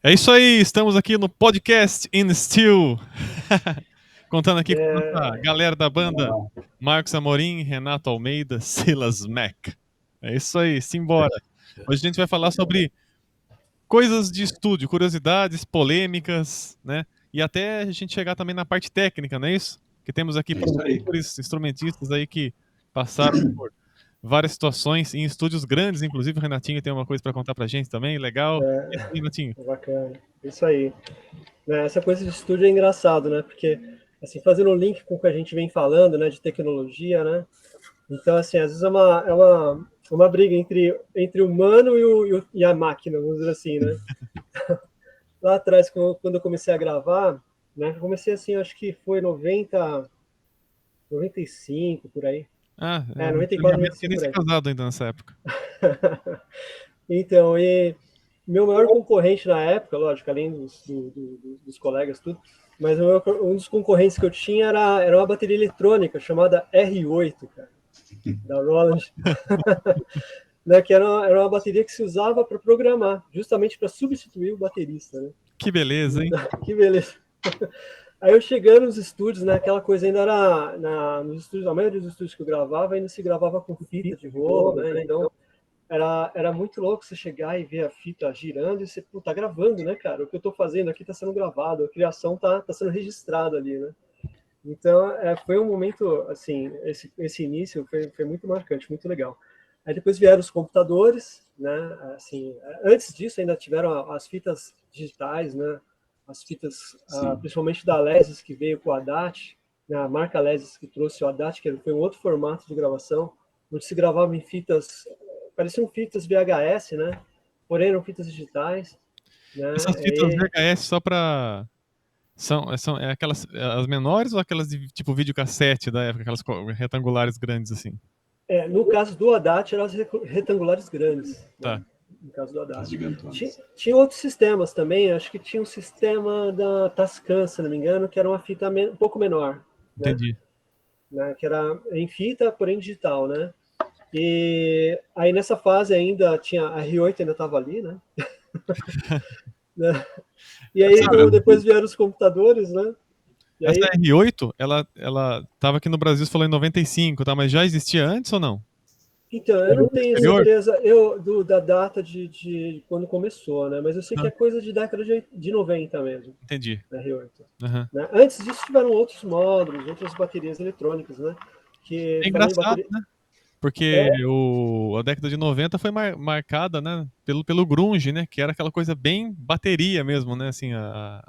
É isso aí, estamos aqui no podcast In Steel. Contando aqui com a nossa galera da banda, Marcos Amorim, Renato Almeida, Silas Mac. É isso aí, simbora. Hoje a gente vai falar sobre coisas de estúdio, curiosidades, polêmicas, né? E até a gente chegar também na parte técnica, não é isso? Que temos aqui É isso aí. produtores, instrumentistas aí que passaram por várias situações em estúdios grandes, inclusive o Renatinho tem uma coisa para contar pra gente também, legal. E aí, Renatinho? Bacana. Isso aí. Né, essa coisa de estúdio é engraçado, né? Porque, assim, fazendo um link com o que a gente vem falando, né, de tecnologia, né? Então, assim, às vezes é uma briga entre o humano e a máquina, vamos dizer assim, né? Lá atrás, quando eu comecei a gravar, né? Eu comecei assim, acho que foi 95, por aí. Ah, É, eu ia 94, mesmo que 95, nem por se aí. casado ainda nessa época. Então, e meu maior concorrente na época, lógico, além dos colegas, tudo, mas um dos concorrentes que eu tinha era uma bateria eletrônica chamada R8, cara, da Roland, né, que era uma bateria que se usava para programar, justamente para substituir o baterista, né? Que beleza, hein? Então, que beleza. Aí eu chegando nos estúdios, né, aquela coisa ainda era, nos estúdios, a maioria dos estúdios que eu gravava ainda se gravava com fita de rolo, né, então era muito louco você chegar e ver a fita girando e você, pô, tá gravando, né, cara? O que eu tô fazendo aqui tá sendo gravado, a criação tá sendo registrada ali, né? Então, foi um momento, assim, esse início foi muito marcante, muito legal. Aí depois vieram os computadores, né? Assim, antes disso ainda tiveram as fitas digitais, né? As fitas, principalmente da Alesis, que veio com o ADAT, né? A marca Alesis que trouxe o ADAT, que foi um outro formato de gravação, onde se gravava em fitas, pareciam fitas VHS, né? Porém eram fitas digitais, né? Essas fitas VHS só pra. São aquelas as menores ou aquelas de tipo videocassete da época, aquelas retangulares grandes assim? No caso do Haddad, eram as retangulares grandes, Tá. né? No caso do Haddad. As gigantonas. Tinha outros sistemas também, acho que tinha um sistema da Tascam, se não me engano, que era uma fita um pouco menor, Entendi. né? Que era em fita, porém digital, né? E aí nessa fase ainda tinha a R8 ainda estava ali, né? E aí depois vieram os computadores, né? E Essa aí, R8, ela tava aqui no Brasil, você falou em 95, tá? Mas já existia antes ou não? então, eu não tenho Exterior? certeza da data de quando começou, né? Mas eu sei que Ah, é coisa de década de 90 mesmo, entendi. na R8. Aham. Né? Antes disso tiveram outros módulos, outras baterias eletrônicas, né? Que É falando em engraçado, bateria. né? Porque a década de 90 foi marcada, né, pelo grunge, né, que era aquela coisa bem bateria mesmo, né, assim,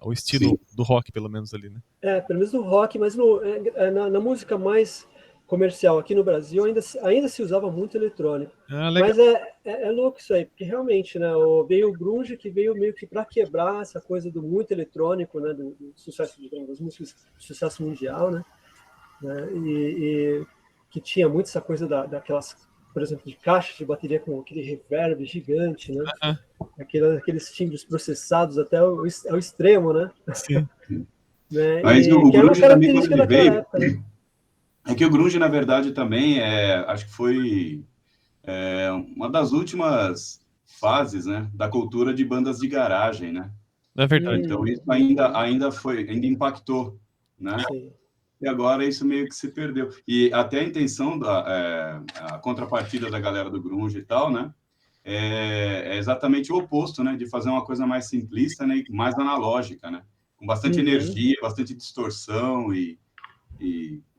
o estilo Sim. do rock, pelo menos ali, né. Pelo menos no rock, mas na música mais comercial aqui no Brasil ainda se usava muito eletrônico. Ah, legal. Mas é louco isso aí, porque realmente, né, veio o grunge que veio meio que para quebrar essa coisa do muito eletrônico, né, do sucesso das músicas de sucesso mundial, né, e que tinha muito essa coisa daquelas, por exemplo, de caixas de bateria com aquele reverb gigante, né, Ah, aqueles timbres processados até ao extremo, né, sim. né, Mas e o que era uma grunge também, quando característica ele daquela veio, época, né. é que o grunge, na verdade, também acho que foi uma das últimas fases, né, da cultura de bandas de garagem, né? É verdade. Então isso ainda impactou, né? Sim. E agora isso meio que se perdeu. E até a intenção a contrapartida da galera do grunge e tal, né? É exatamente o oposto, né? De fazer uma coisa mais simplista, né? E mais analógica, né? Com bastante Uhum. energia, bastante distorção e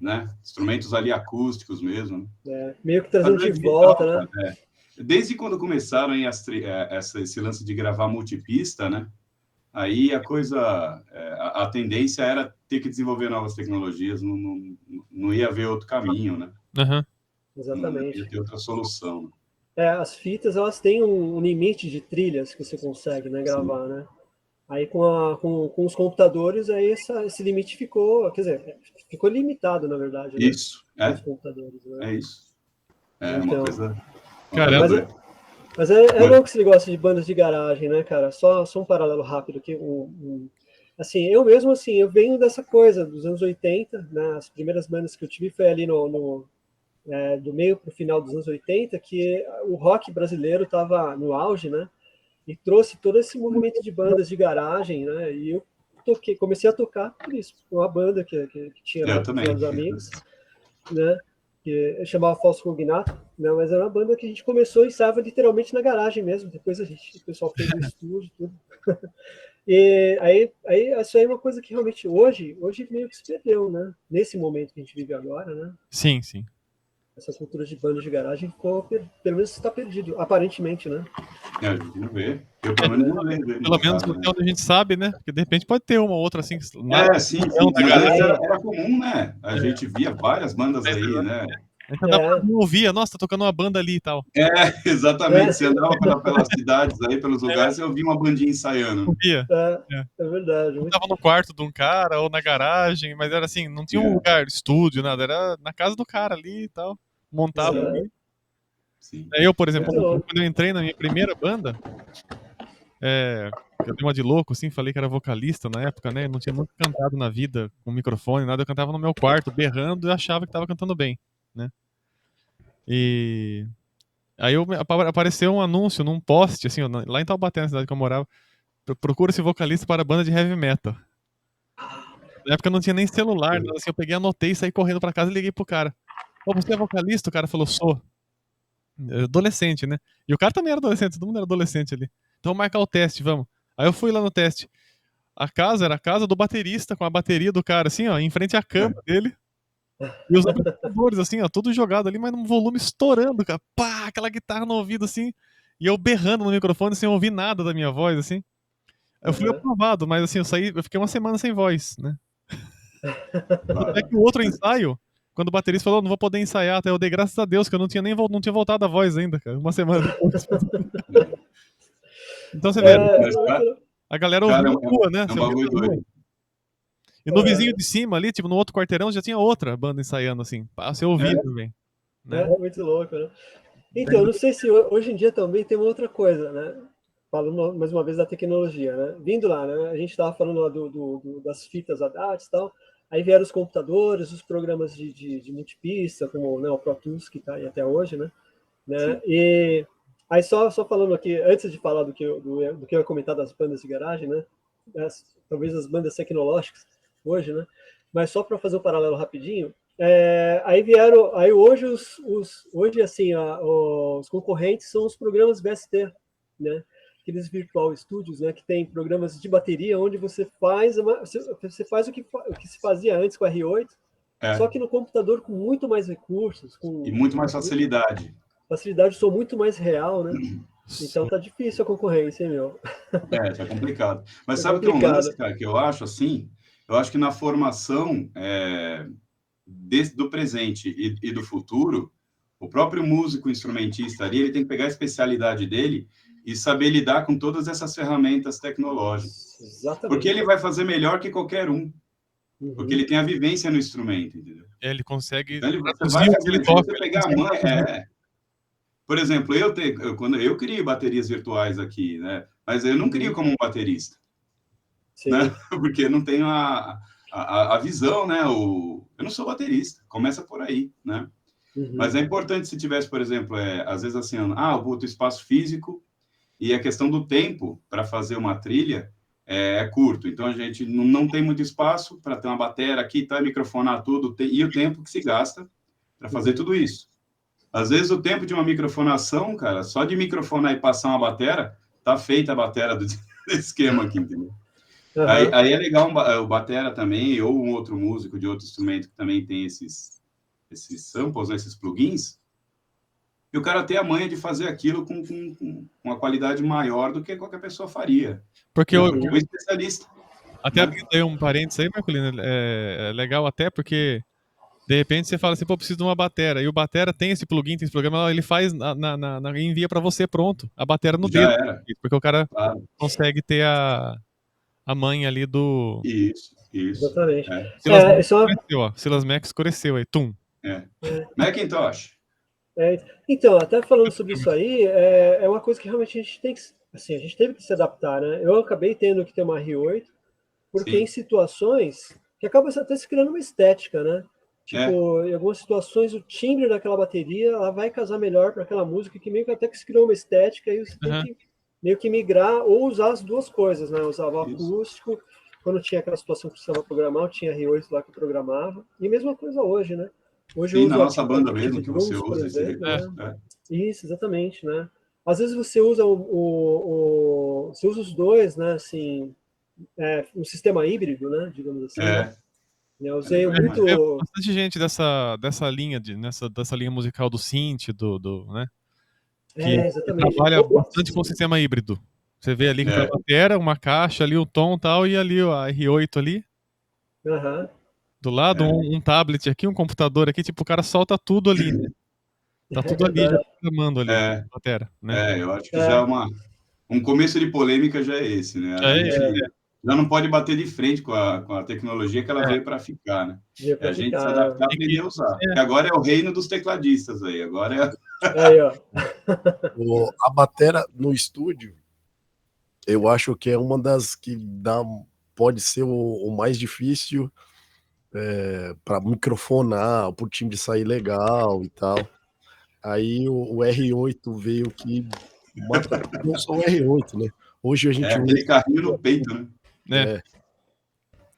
né? Instrumentos ali acústicos mesmo. Né? Meio que Mas trazendo é de legal, volta, né? cara. Desde quando começaram aí esse lance de gravar multipista, né? Aí a coisa, a tendência era ter que desenvolver novas tecnologias, não ia haver outro caminho, né? Aham. Não ia Exatamente. ter outra solução. Né? As fitas, elas têm um limite de trilhas que você consegue, né, Sim. gravar, né? Aí com os computadores, aí esse limite ficou, quer dizer, ficou limitado, na verdade, né? Isso, Com os computadores, né? é isso. É Então, uma coisa Caramba. mas, doida. mas é Mas, louco esse negócio de bandas de garagem, né, cara? Só um paralelo rápido aqui. Assim, eu mesmo, assim, eu venho dessa coisa dos anos 80, né? As primeiras bandas que eu tive foi ali do meio para o final dos anos 80, que o rock brasileiro estava no auge, né? e trouxe todo esse movimento de bandas de garagem, né? E eu comecei a tocar por isso, uma banda que tinha lá, tinha uns amigos, né? Que chamava Falso Cognato, né? Mas era uma banda que a gente começou e ensaiava literalmente na garagem mesmo. Depois o pessoal fez o estúdio, tudo. E aí isso aí é uma coisa que realmente hoje meio que se perdeu, né? Nesse momento que a gente vive agora, né? Sim. Essa cultura de bandas de garagem ficou, pelo menos está perdido, aparentemente, né? A gente não vê. Eu pelo menos não vejo. Pelo menos até onde a gente sabe, né? Porque de repente pode ter uma ou outra assim. Sim. Mas antes era comum, né? A gente via várias bandas aí, né? A gente andava, não ouvia, nossa, tá tocando uma banda ali e tal. Exatamente. Você andava pelas cidades aí, pelos lugares, e eu via uma bandinha ensaiando. Ouvia. É verdade. Eu tava no quarto de um cara ou na garagem, mas era assim, não tinha um lugar, estúdio, nada, era na casa do cara ali e tal. Montava ali. Sim. Aí eu, por exemplo, quando eu entrei na minha primeira banda, eu dei uma de louco, assim, falei que era vocalista na época, né? Eu não tinha nunca cantado na vida com microfone, nada, eu cantava no meu quarto, berrando, e achava que tava cantando bem, né? E aí apareceu um anúncio num poste, assim, lá em Taubaté, na cidade que eu morava, procura-se vocalista para a banda de heavy metal. Na época não tinha nem celular, né? Assim, eu peguei, anotei, saí correndo pra casa e liguei pro cara. Ô, você é vocalista? O cara falou, sou. Adolescente, né? E o cara também era adolescente, todo mundo era adolescente ali. Então vamos marcar o teste, vamos. Aí eu fui lá no teste. A casa era a casa do baterista, com a bateria do cara, assim, ó, em frente à cama dele. E os amplificadores, assim, ó, tudo jogado ali, mas num volume estourando, cara. Pá, aquela guitarra no ouvido, assim. E eu berrando no microfone sem ouvir nada da minha voz, assim. Eu fui aprovado, mas assim, eu fiquei uma semana sem voz, né? Até que o outro ensaio, quando o baterista falou, não vou poder ensaiar, até eu dei graças a Deus, que eu não tinha voltado a voz ainda, cara. Uma semana depois. Então você vê, a galera ouvia na rua, né? Você ouvia na rua. E no vizinho de cima ali, tipo, no outro quarteirão, já tinha outra banda ensaiando, assim. Você ouvia também. Né? Muito louco, né? Então, eu não sei se hoje em dia também tem uma outra coisa, né? Falando mais uma vez da tecnologia, né? Vindo lá, né? A gente estava falando lá das fitas ADAT e tal, aí vieram os computadores, os programas de multipista, como, né, o Pro Tools, que está aí até hoje, né? E aí só falando aqui, antes de falar do que eu ia comentar das bandas de garagem, né? Talvez as bandas tecnológicas hoje, né? Mas só para fazer um paralelo rapidinho, aí hoje hoje assim os concorrentes são os programas VST, né? Aqueles virtual studios, né? Que tem programas de bateria onde você faz o que se fazia antes com a R8, só que no computador com muito mais recursos, e muito mais facilidade. Facilidade, sou muito mais real, né? Então tá difícil a concorrência, hein, meu? Tá complicado. Mas sabe o que é um lance, cara, que eu acho assim? Eu acho que na formação do presente e do futuro, o próprio músico instrumentista ali, ele tem que pegar a especialidade dele e saber lidar com todas essas ferramentas tecnológicas. Exatamente. Porque ele vai fazer melhor que qualquer um. Porque ele tem a vivência no instrumento, entendeu? Ele consegue... Então, você vai fazer, você pegar a mãe... Por exemplo, quando eu crio baterias virtuais aqui, né? Mas eu não crio como um baterista. Né? Porque eu não tenho a visão, né? Eu não sou baterista, começa por aí, né? Mas é importante se tivesse, por exemplo, às vezes assim, eu boto espaço físico e a questão do tempo para fazer uma trilha é curto. Então, a gente não tem muito espaço para ter uma bateria aqui, tá, microfonar tudo, e o tempo que se gasta para fazer tudo isso. Às vezes, o tempo de uma microfonação, cara, só de microfonar e passar uma bateria, tá feita a bateria do esquema aqui, entendeu? Aí é legal o batera também, ou um outro músico de outro instrumento que também tem esses samples, né, esses plugins, e o cara tem a manha de fazer aquilo com uma qualidade maior do que qualquer pessoa faria. Porque eu sou especialista. Até abrindo aí um parênteses aí, Marcolino, é legal até porque de repente você fala assim, pô, preciso de uma batera, e o batera tem esse plugin, tem esse programa, ele faz e envia para você pronto, a batera no dedo, porque o cara consegue ter a manha ali do... Isso. Exatamente. Silas Mac escureceu aí, tum. Macintosh. Então, até falando sobre isso aí, é uma coisa que realmente a gente tem que, assim, a gente teve que se adaptar, né? Eu acabei tendo que ter uma R8, porque em situações que acaba até se criando uma estética, né? Tipo, em algumas situações, o timbre daquela bateria ela vai casar melhor para aquela música, que meio que até que se criou uma estética, e você tem que meio que migrar ou usar as duas coisas, né? Eu usava o Isso. acústico, quando tinha aquela situação que precisava programar, eu tinha R8 lá que eu programava. E mesma coisa hoje, né? Hoje eu Sim, uso na o nossa banda Active mesmo que você Drums, por usa esse exemplo, recurso. né? Isso, exatamente, né? Às vezes você usa você usa os dois, né? Assim, um sistema híbrido, né? Digamos assim, né? Eu É usei legal demais. É muito. bastante gente dessa linha dessa linha musical do synth, né? Que Exatamente. trabalha bastante com o sistema híbrido. Você vê ali que para É, batera, uma caixa ali, o tom e tal, e ali a R8 ali, Aham. do lado, é, um tablet aqui, um computador aqui, tipo, o cara solta tudo ali, né? Tá É tudo ali já verdade. programando ali, é, batera, né? eu acho que já é É, um começo de polêmica já é esse, né? A Já é, gente já não pode bater de frente com a tecnologia que ela é, veio para ficar, né? veio É pra a gente se ficar. adaptar, tem que, aprender a usar. é, Que agora é o reino dos tecladistas aí. Agora Aí, ó. A batera no estúdio, eu acho que é uma das que pode ser o mais difícil para microfonar, para o timbre sair legal e tal. Aí o R8 veio que mata não só o R8, né? Hoje a é gente aquele usa, carrinho no peito, né? né?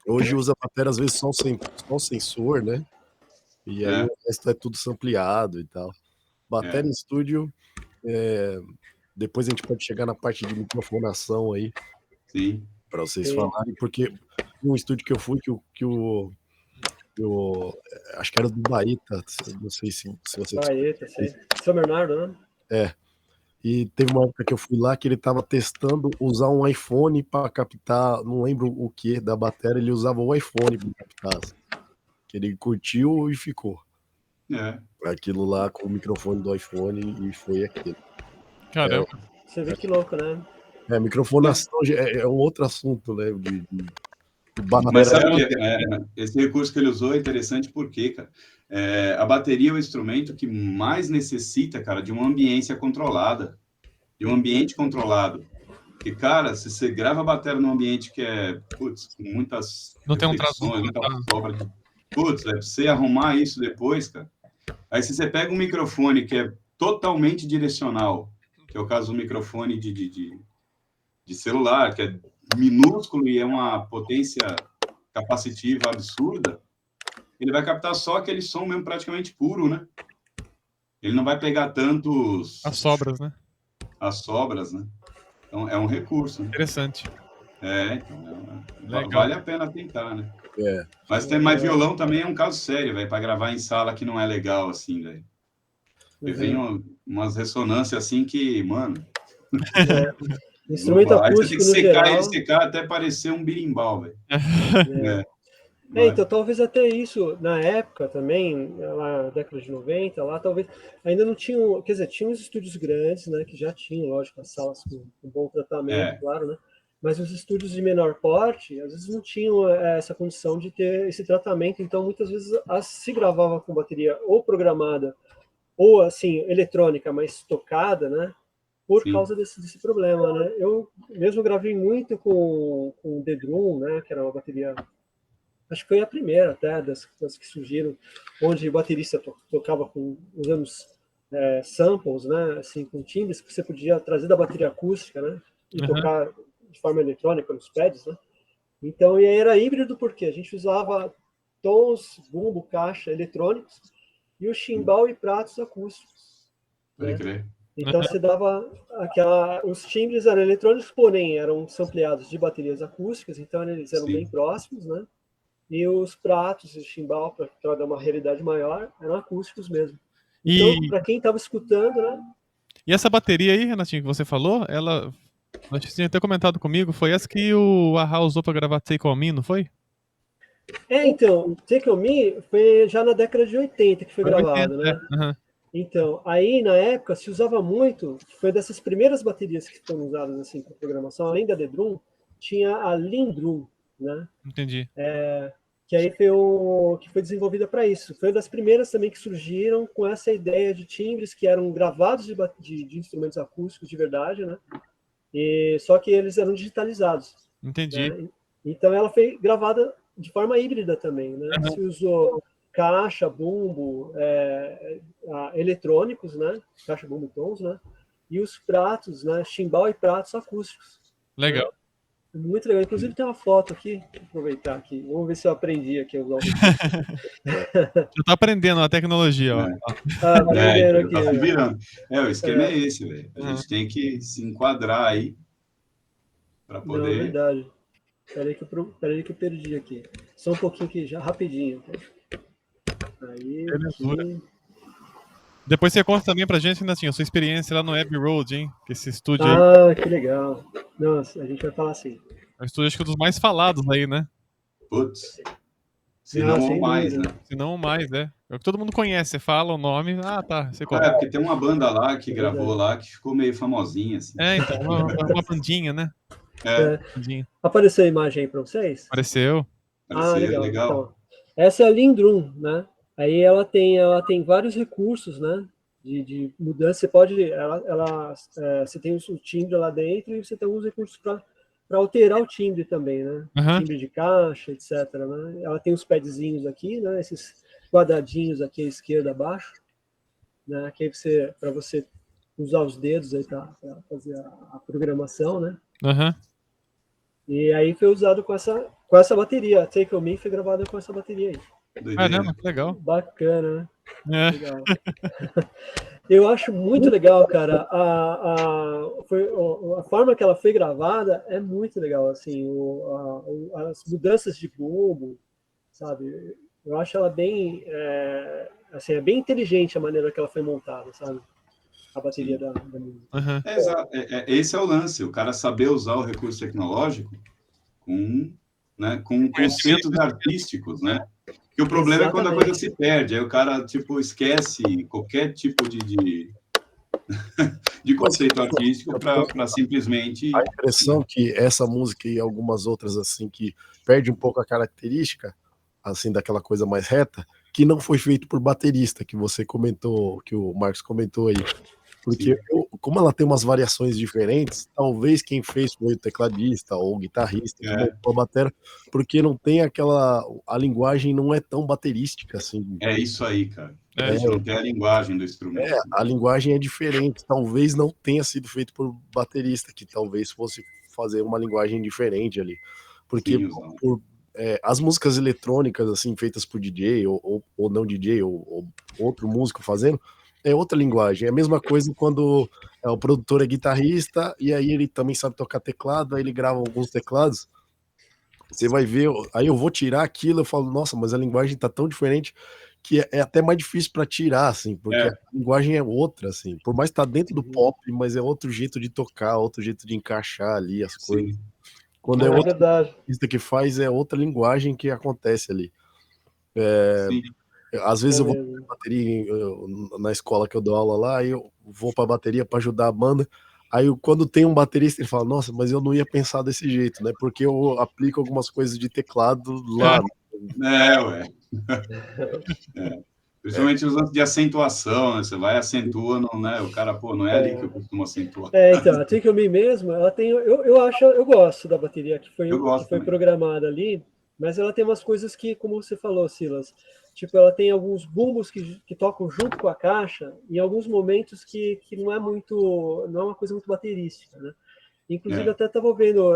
hoje usa batera às vezes só sensor, né? E aí o É, resto é tudo sampleado e tal. Batera em estúdio, é, depois a gente pode chegar na parte de microfonação aí, sim. para vocês Sim. falarem, porque um estúdio que eu fui, acho que era do Baeta, não sei se você Baeta, sei. São Bernardo, né? e teve uma época que eu fui lá que ele estava testando usar um iPhone para captar, não lembro o que da bateria, ele usava o iPhone para captar, assim, que ele curtiu e ficou. É. Aquilo lá com o microfone do iPhone e foi aquilo. Caramba. Você vê que louco, né? Microfonação é um outro assunto, né? De Mas batera. sabe que esse recurso que ele usou é interessante porque, cara, a bateria é o instrumento que mais necessita, cara, de uma ambiência controlada, de um ambiente controlado. Porque, cara, se você grava a bateria num ambiente que putz, com muitas Não tem um tradutor, reflexões, muita tá? sobra de... Putz, pra você arrumar isso depois, cara. Aí se você pega um microfone que é totalmente direcional, que é o caso do microfone de celular, que é minúsculo e é uma potência capacitiva absurda, ele vai captar só aquele som mesmo praticamente puro, né? Ele não vai pegar tantos As sobras, né? as sobras, né? Então é um recurso, né? Interessante. Então Legal. vale a pena tentar, né? É. Mas tem mais violão também é um caso sério, velho, para gravar em sala que não é legal assim, velho. Porque vem umas ressonâncias assim que, mano, Instrumento aí você tem acústico que no secar geral. ele, secar até parecer um birimbau, velho. Então talvez até isso, na época também, lá na década de 90, lá talvez ainda não tinham, quer dizer, tinham os estúdios grandes, né, que já tinham, lógico, as salas com bom tratamento, claro, né, mas os estúdios de menor porte, às vezes não tinham essa condição de ter esse tratamento, então muitas vezes se gravava com bateria ou programada, ou assim, eletrônica, mas tocada, né, por Sim. causa desse problema, né. Eu mesmo gravei muito com o The Drum, né, que era uma bateria, acho que foi a primeira até das que surgiram, onde o baterista tocava usando samples, né, assim, com timbres que você podia trazer da bateria acústica, né, e tocar de forma eletrônica nos pads, né. Então, e aí era híbrido porque a gente usava tons, bumbo, caixa eletrônicos e o chimbal e pratos acústicos, Pode né. crer. Então você dava os timbres eram eletrônicos, porém eram sampleados de baterias acústicas, então eles eram bem Sim. próximos, né. E os pratos e o chimbal, para dar uma realidade maior, eram acústicos mesmo. Então, para quem estava escutando, né? E essa bateria aí, Renatinho, que você falou, acho que você tinha até comentado comigo, foi essa que o Ahá usou pra gravar Take On Me, não foi? Então, Take On Me foi já na década de 80 que foi Foi gravado, 80, né? Então, aí na época se usava muito, foi dessas primeiras baterias que foram usadas assim para programação, além da The Drum, tinha a Lindrum, né? Entendi. Que aí que foi desenvolvida para isso. Foi uma das primeiras também que surgiram com essa ideia de timbres que eram gravados de instrumentos acústicos de verdade, né? E só que eles eram digitalizados. Entendi. Né? Então ela foi gravada de forma híbrida também, né? Se usou caixa, bumbo, eletrônicos, né? Caixa, bumbo e tons, né? e os pratos, né, chimbal e pratos acústicos. Legal. Muito legal. Inclusive tem uma foto aqui, vou aproveitar aqui. Vamos ver se eu aprendi aqui a usar o Já tá aprendendo a tecnologia, ó. aprendendo Então, aqui. tá se virando. O esquema é esse, velho. A Uhum. gente tem que se enquadrar aí para Não, poder... verdade. Peraí que eu perdi aqui. Só um pouquinho aqui, já rapidinho. Aí, aqui. Depois você conta também pra gente, Renatinho, a sua experiência lá no Abbey Road, hein? Que esse estúdio aí Que legal. Nossa, a gente vai falar assim. é o estúdio, acho que dos mais falados aí, né? Putz. Se não ou sem mais, dúvida. né? Se não mais, é. É o que todo mundo conhece. Você fala o nome, tá, você conhece. Porque tem uma banda lá que Verdade. gravou lá que ficou meio famosinha, assim. Então, uma bandinha, né? Bandinha. Apareceu a imagem aí para vocês? Apareceu. Legal. Legal. Então, essa é a Lindrum, né? Aí ela tem vários recursos, né? De mudança. Você pode, você tem o timbre lá dentro e você tem alguns recursos para alterar o timbre também, né? Uhum. Timbre de caixa, etc. Né? Ela tem os padzinhos aqui, né? Esses quadradinhos aqui à esquerda, abaixo, né? Que aí para você usar os dedos aí para fazer a programação, né? Uhum. E aí foi usado com essa bateria. A Take On Me foi gravada com essa bateria aí. Caramba, que legal. Bacana, né? É. Legal. Eu acho muito legal, cara. A forma que ela foi gravada é muito legal, assim, as mudanças de bumbo, sabe? Eu acho ela bem, assim, é bem inteligente a maneira que ela foi montada, sabe? A bateria da música. Uhum. Exato. Esse é o lance, o cara saber usar o recurso tecnológico com conceitos artísticos, né? Porque o problema é quando a coisa se perde, aí o cara, tipo, esquece qualquer tipo de conceito artístico para simplesmente... A impressão que essa música e algumas outras, assim, que perde um pouco a característica, assim, daquela coisa mais reta, que não foi feito por baterista, que você comentou, que o Marcos comentou aí. Porque como ela tem umas variações diferentes, talvez quem fez foi o tecladista ou o guitarrista que montou a bateria, porque não tem a linguagem não é tão baterística assim. É isso aí, cara. A gente não tem a linguagem do instrumento. A linguagem é diferente, talvez não tenha sido feito por baterista, que talvez fosse fazer uma linguagem diferente ali. Porque as músicas eletrônicas, assim, feitas por DJ ou não DJ, ou outro músico fazendo, é outra linguagem. É a mesma coisa quando o produtor é guitarrista e aí ele também sabe tocar teclado, aí ele grava alguns teclados. Você vai ver, aí eu vou tirar aquilo, eu falo, nossa, mas a linguagem tá tão diferente que é até mais difícil para tirar, assim, porque a linguagem é outra, assim. Por mais que tá dentro do pop, mas é outro jeito de tocar, outro jeito de encaixar ali as coisas. Quando é outro artista que faz, é outra linguagem que acontece ali. Às vezes eu vou pra bateria na escola que eu dou aula lá, aí eu vou pra bateria para ajudar a banda. Aí quando tem um baterista, ele fala, nossa, mas eu não ia pensar desse jeito, né? Porque eu aplico algumas coisas de teclado lá. Principalmente os lances de acentuação, né? Você vai acentua, não, né? O cara, não é ali que eu costumo acentuar. Então, a Take On Me mesmo, ela tem, eu gosto da bateria que foi programada ali, mas ela tem umas coisas que, como você falou, Silas, tipo, ela tem alguns bumbos que tocam junto com a caixa, em alguns momentos que não é uma coisa muito baterística, né? Inclusive, até estava vendo,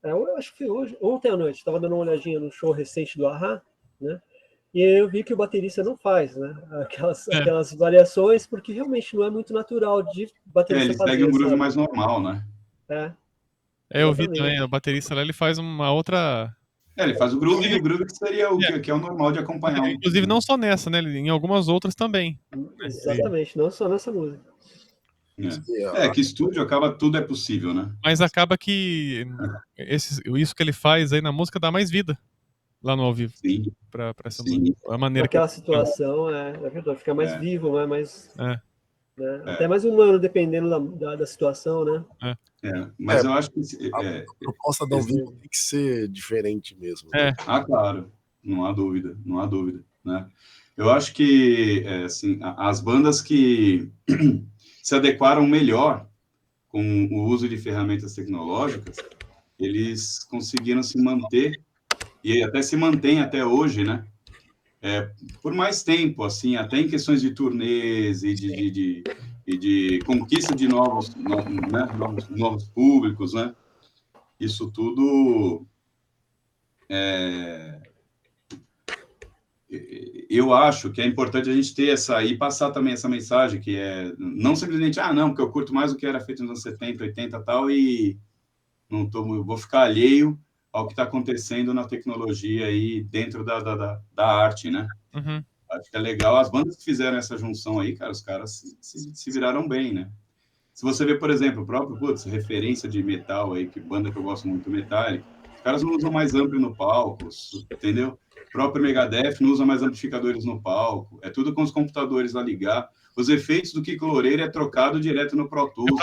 eu acho que foi ontem à noite, estava dando uma olhadinha no show recente do A-ha, né? E eu vi que o baterista não faz, né? Aquelas variações, porque realmente não é muito natural de baterista fazer. Ele segue um groove mais normal, né? Eu vi também, o baterista lá, ele faz uma outra... ele faz o groove que seria que é o normal de acompanhar. Inclusive, não só nessa, né? Em algumas outras também. Exatamente, não só nessa música. Que estúdio acaba, tudo é possível, né? Mas acaba que isso que ele faz aí na música dá mais vida lá no ao vivo. Sim. Pra essa música. A maneira Naquela situação, é verdade, fica mais vivo, né? Mais, né? Até mais humano, dependendo da situação, né? Mas eu acho que a proposta do ao vivo tem que ser diferente mesmo. Claro, não há dúvida, né? Eu acho que assim, as bandas que se adequaram melhor com o uso de ferramentas tecnológicas, eles conseguiram se manter e até se mantém até hoje, né? Por mais tempo, assim, até em questões de turnês e de conquista de novos públicos, né? Isso tudo eu acho que é importante a gente ter e passar também essa mensagem, que é não simplesmente, não, porque eu curto mais o que era feito nos anos 70, 80 e tal, e vou ficar alheio ao que está acontecendo na tecnologia aí dentro da arte, né? Uhum. Acho que é legal. As bandas que fizeram essa junção aí, cara, os caras se viraram bem, né? Se você vê, por exemplo, o próprio, referência de metal aí, que banda que eu gosto muito, Metallica, os caras não usam mais ampli no palco, entendeu? O próprio Megadeth não usa mais amplificadores no palco, é tudo com os computadores a ligar. Os efeitos do Kiko Loureiro é trocado direto no Pro Tools. O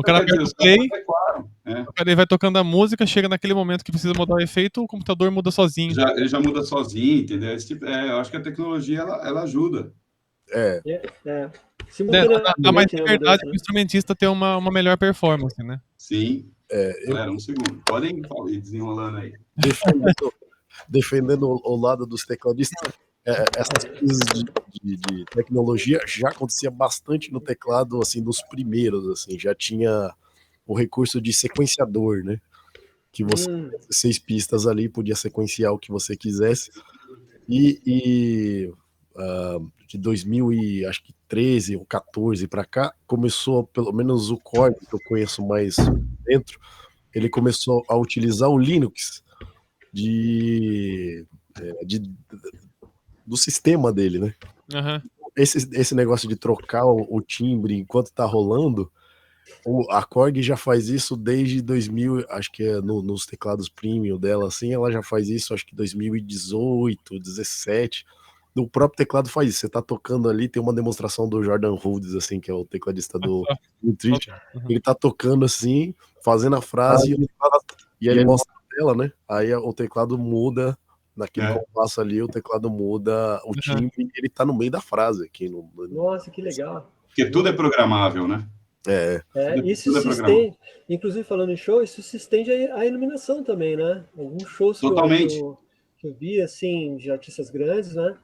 cara aperta o play, o cara ele vai tocando a música, chega naquele momento que precisa mudar o efeito, o computador muda sozinho. Ele já muda sozinho, entendeu? Eu acho que a tecnologia, ela ajuda. Dá mais liberdade para o instrumentista ter uma melhor performance, né? Sim. Galera, um segundo. Podem ir desenrolando aí. Defendendo o lado dos tecladistas, essas coisas de tecnologia já acontecia bastante no teclado, assim, dos primeiros, assim, já tinha o recurso de sequenciador, né? Que você, 6 pistas ali, podia sequenciar o que você quisesse. De 2013 ou 14 para cá, começou, pelo menos o Korg, que eu conheço mais dentro, ele começou a utilizar o Linux do sistema dele, né? Uhum. Esse negócio de trocar o timbre enquanto tá rolando, a Korg já faz isso desde 2000, acho que é nos teclados premium dela, assim, ela já faz isso, acho que 2018, 17. O próprio teclado faz isso. Você tá tocando ali, tem uma demonstração do Jordan Rhodes, assim, que é o tecladista do Trick. Ele tá tocando assim, fazendo a frase, e aí ele mostra a tela, né? Aí o teclado muda, naquele compasso ali, o teclado muda o timbre, e ele tá no meio da frase aqui. Nossa, que legal. Porque tudo é programável, né? Isso se estende, inclusive falando em show, isso se estende à iluminação também, né? Alguns shows que eu vi, assim, de artistas grandes, né?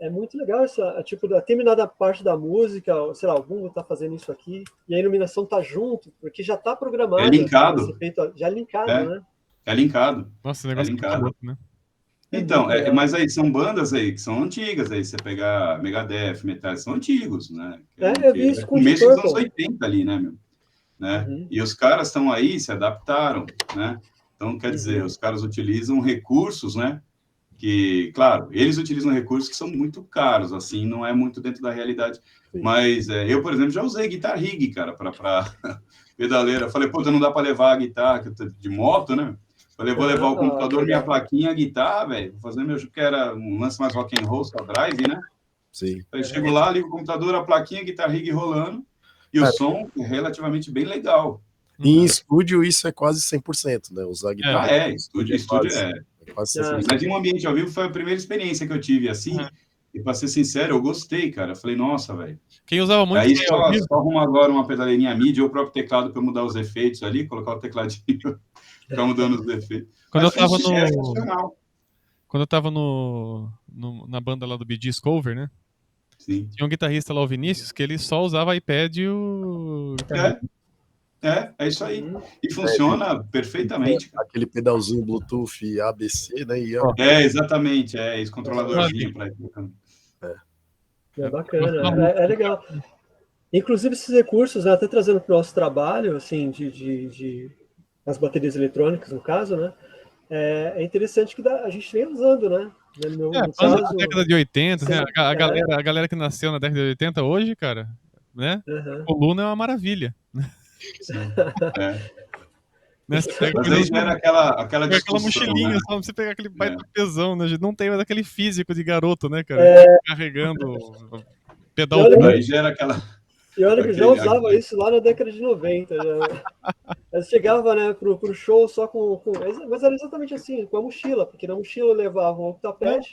É muito legal essa, tipo, da terminada parte da música, sei lá, algum tá fazendo isso aqui, e a iluminação tá junto, porque já tá programado. É linkado. Já é linkado, né? É linkado. Nossa, o negócio é linkado. Louco, né? Então, mas aí são bandas aí que são antigas, aí você pegar Megadeth, Metallica, são antigos, né? Eu vi isso com o começo dos anos 80 ali, né, meu? Né? E os caras estão aí, se adaptaram, né? Então, quer dizer, os caras utilizam recursos, né? Que, claro, eles utilizam recursos que são muito caros, assim, não é muito dentro da realidade. Sim. Mas eu, por exemplo, já usei Guitar Rig, cara, para pedaleira. Falei, pô, não dá para levar a guitarra de moto, né? Falei, vou levar o computador, minha plaquinha, a guitarra, velho, vou fazer meu jogo, que era um lance mais rock and roll, só drive, né? Sim. Aí chego lá, ligo o computador, a plaquinha, Guitar Rig rolando, e o som é relativamente bem legal. E em estúdio isso é quase 100%, né? Usar guitarra. Estúdio Mas em um ambiente ao vivo foi a primeira experiência que eu tive, assim, e pra ser sincero, eu gostei, cara. Eu falei, nossa, velho. Quem usava muito... Aí só arruma agora uma pedaleirinha MIDI ou o próprio teclado para mudar os efeitos ali, colocar o tecladinho, ficar mudando os efeitos. Quando eu tava na banda lá do Bee Gees Cover, né? Sim. Tinha um guitarrista lá, o Vinícius, que ele só usava iPad e o... É isso aí. E funciona perfeitamente. Aquele pedalzinho Bluetooth ABC, né? Exatamente. Esse controladorzinho para ir colocando. É bacana, é legal. Inclusive esses recursos, né, até trazendo para o nosso trabalho, assim, de as baterias eletrônicas, no caso, né? É interessante que a gente vem usando, né? No caso, na década de 80, né? A galera que nasceu na década de 80 hoje, cara, né? Coluna é uma maravilha. Mas aí já era aquela discussão, aquela mochilinha, né? só pra você pegar aquele baita pesão, né? Não tem mais aquele físico de garoto, né, cara? Carregando pedal. Aí já era aquela... E olha que eu já usava isso lá na década de 90. Eu chegava, né, pro show só com... Mas era exatamente assim, com a mochila, porque na mochila eu levava um octapad,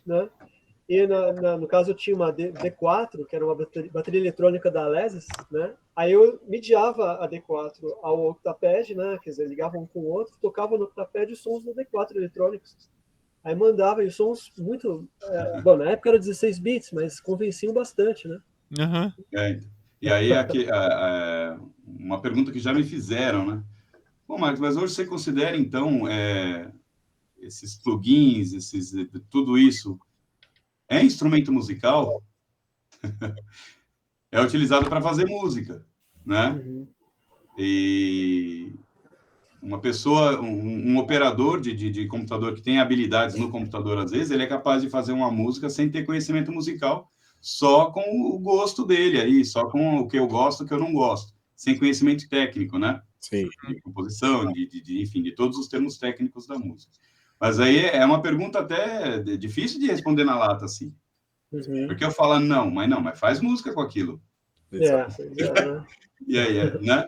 né? E no caso eu tinha uma D4, que era uma bateria eletrônica da Alesis, né? Aí eu mediava a D4 ao octapad, né? Quer dizer, ligava um com o outro, tocava no octapad os sons da D4 eletrônicos. Aí mandava, e os sons muito... bom, na época era 16 bits, mas convenciam bastante, né? Aham. E aí, uma pergunta que já me fizeram, né? Bom, Marcos, mas hoje você considera, então, esses plugins, tudo isso, é instrumento musical? É utilizado para fazer música, né? Uhum. E uma pessoa, um operador de computador que tem habilidades no computador, às vezes, ele é capaz de fazer uma música sem ter conhecimento musical, só com o gosto dele aí, só com o que eu gosto, o que eu não gosto, sem conhecimento técnico, né? Sim. De composição, enfim, de todos os termos técnicos da música. Mas aí é uma pergunta até difícil de responder na lata, assim. Uhum. Porque eu falo, mas faz música com aquilo. Né? E aí, né?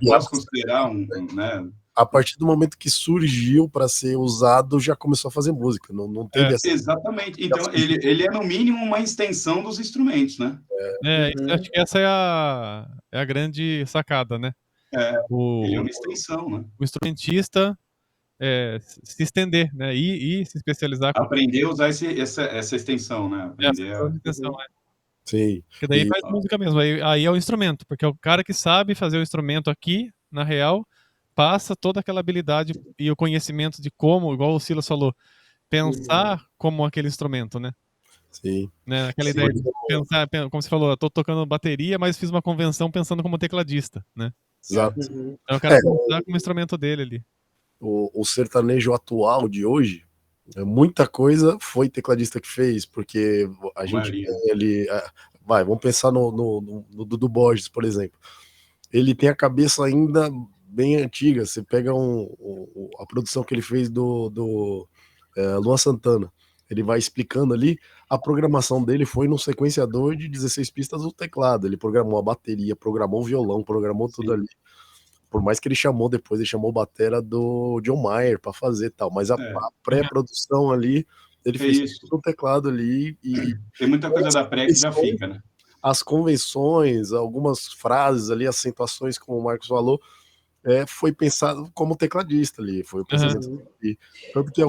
Posso considerar né? A partir do momento que surgiu para ser usado, já começou a fazer música. Não teve essa. Exatamente. Então, ele é, no mínimo, uma extensão dos instrumentos, né? Acho que essa é a grande sacada, né? Ele é uma extensão, né? O instrumentista se estender, né? E se especializar. Aprender a usar essa extensão, né? Aprender essa extensão, Sim. Porque daí faz música mesmo. Aí é o instrumento, porque é o cara que sabe fazer o instrumento aqui, na real, passa toda aquela habilidade e o conhecimento de como, igual o Silas falou, pensar como aquele instrumento, né? Sim. Né? Aquela ideia de pensar, como você falou, eu tô tocando bateria, mas fiz uma convenção pensando como tecladista, né? Exato. Então o cara pensar como instrumento dele ali. O sertanejo atual de hoje, muita coisa foi tecladista que fez, porque a gente tem ali. Vamos pensar no Dudu Borges, por exemplo. Ele tem a cabeça ainda bem antiga. Você pega a produção que ele fez do Luan Santana. Ele vai explicando ali. A programação dele foi num sequenciador de 16 pistas do teclado. Ele programou a bateria, programou o violão, programou tudo ali. Por mais que ele chamou o batera do John Mayer para fazer tal, mas a pré-produção ali, ele fez tudo no teclado ali. E tem muita coisa da pré que já fica, né? As convenções, algumas frases ali, acentuações, como o Marcos falou, foi pensado como tecladista ali, foi o pensamento ali. Tanto que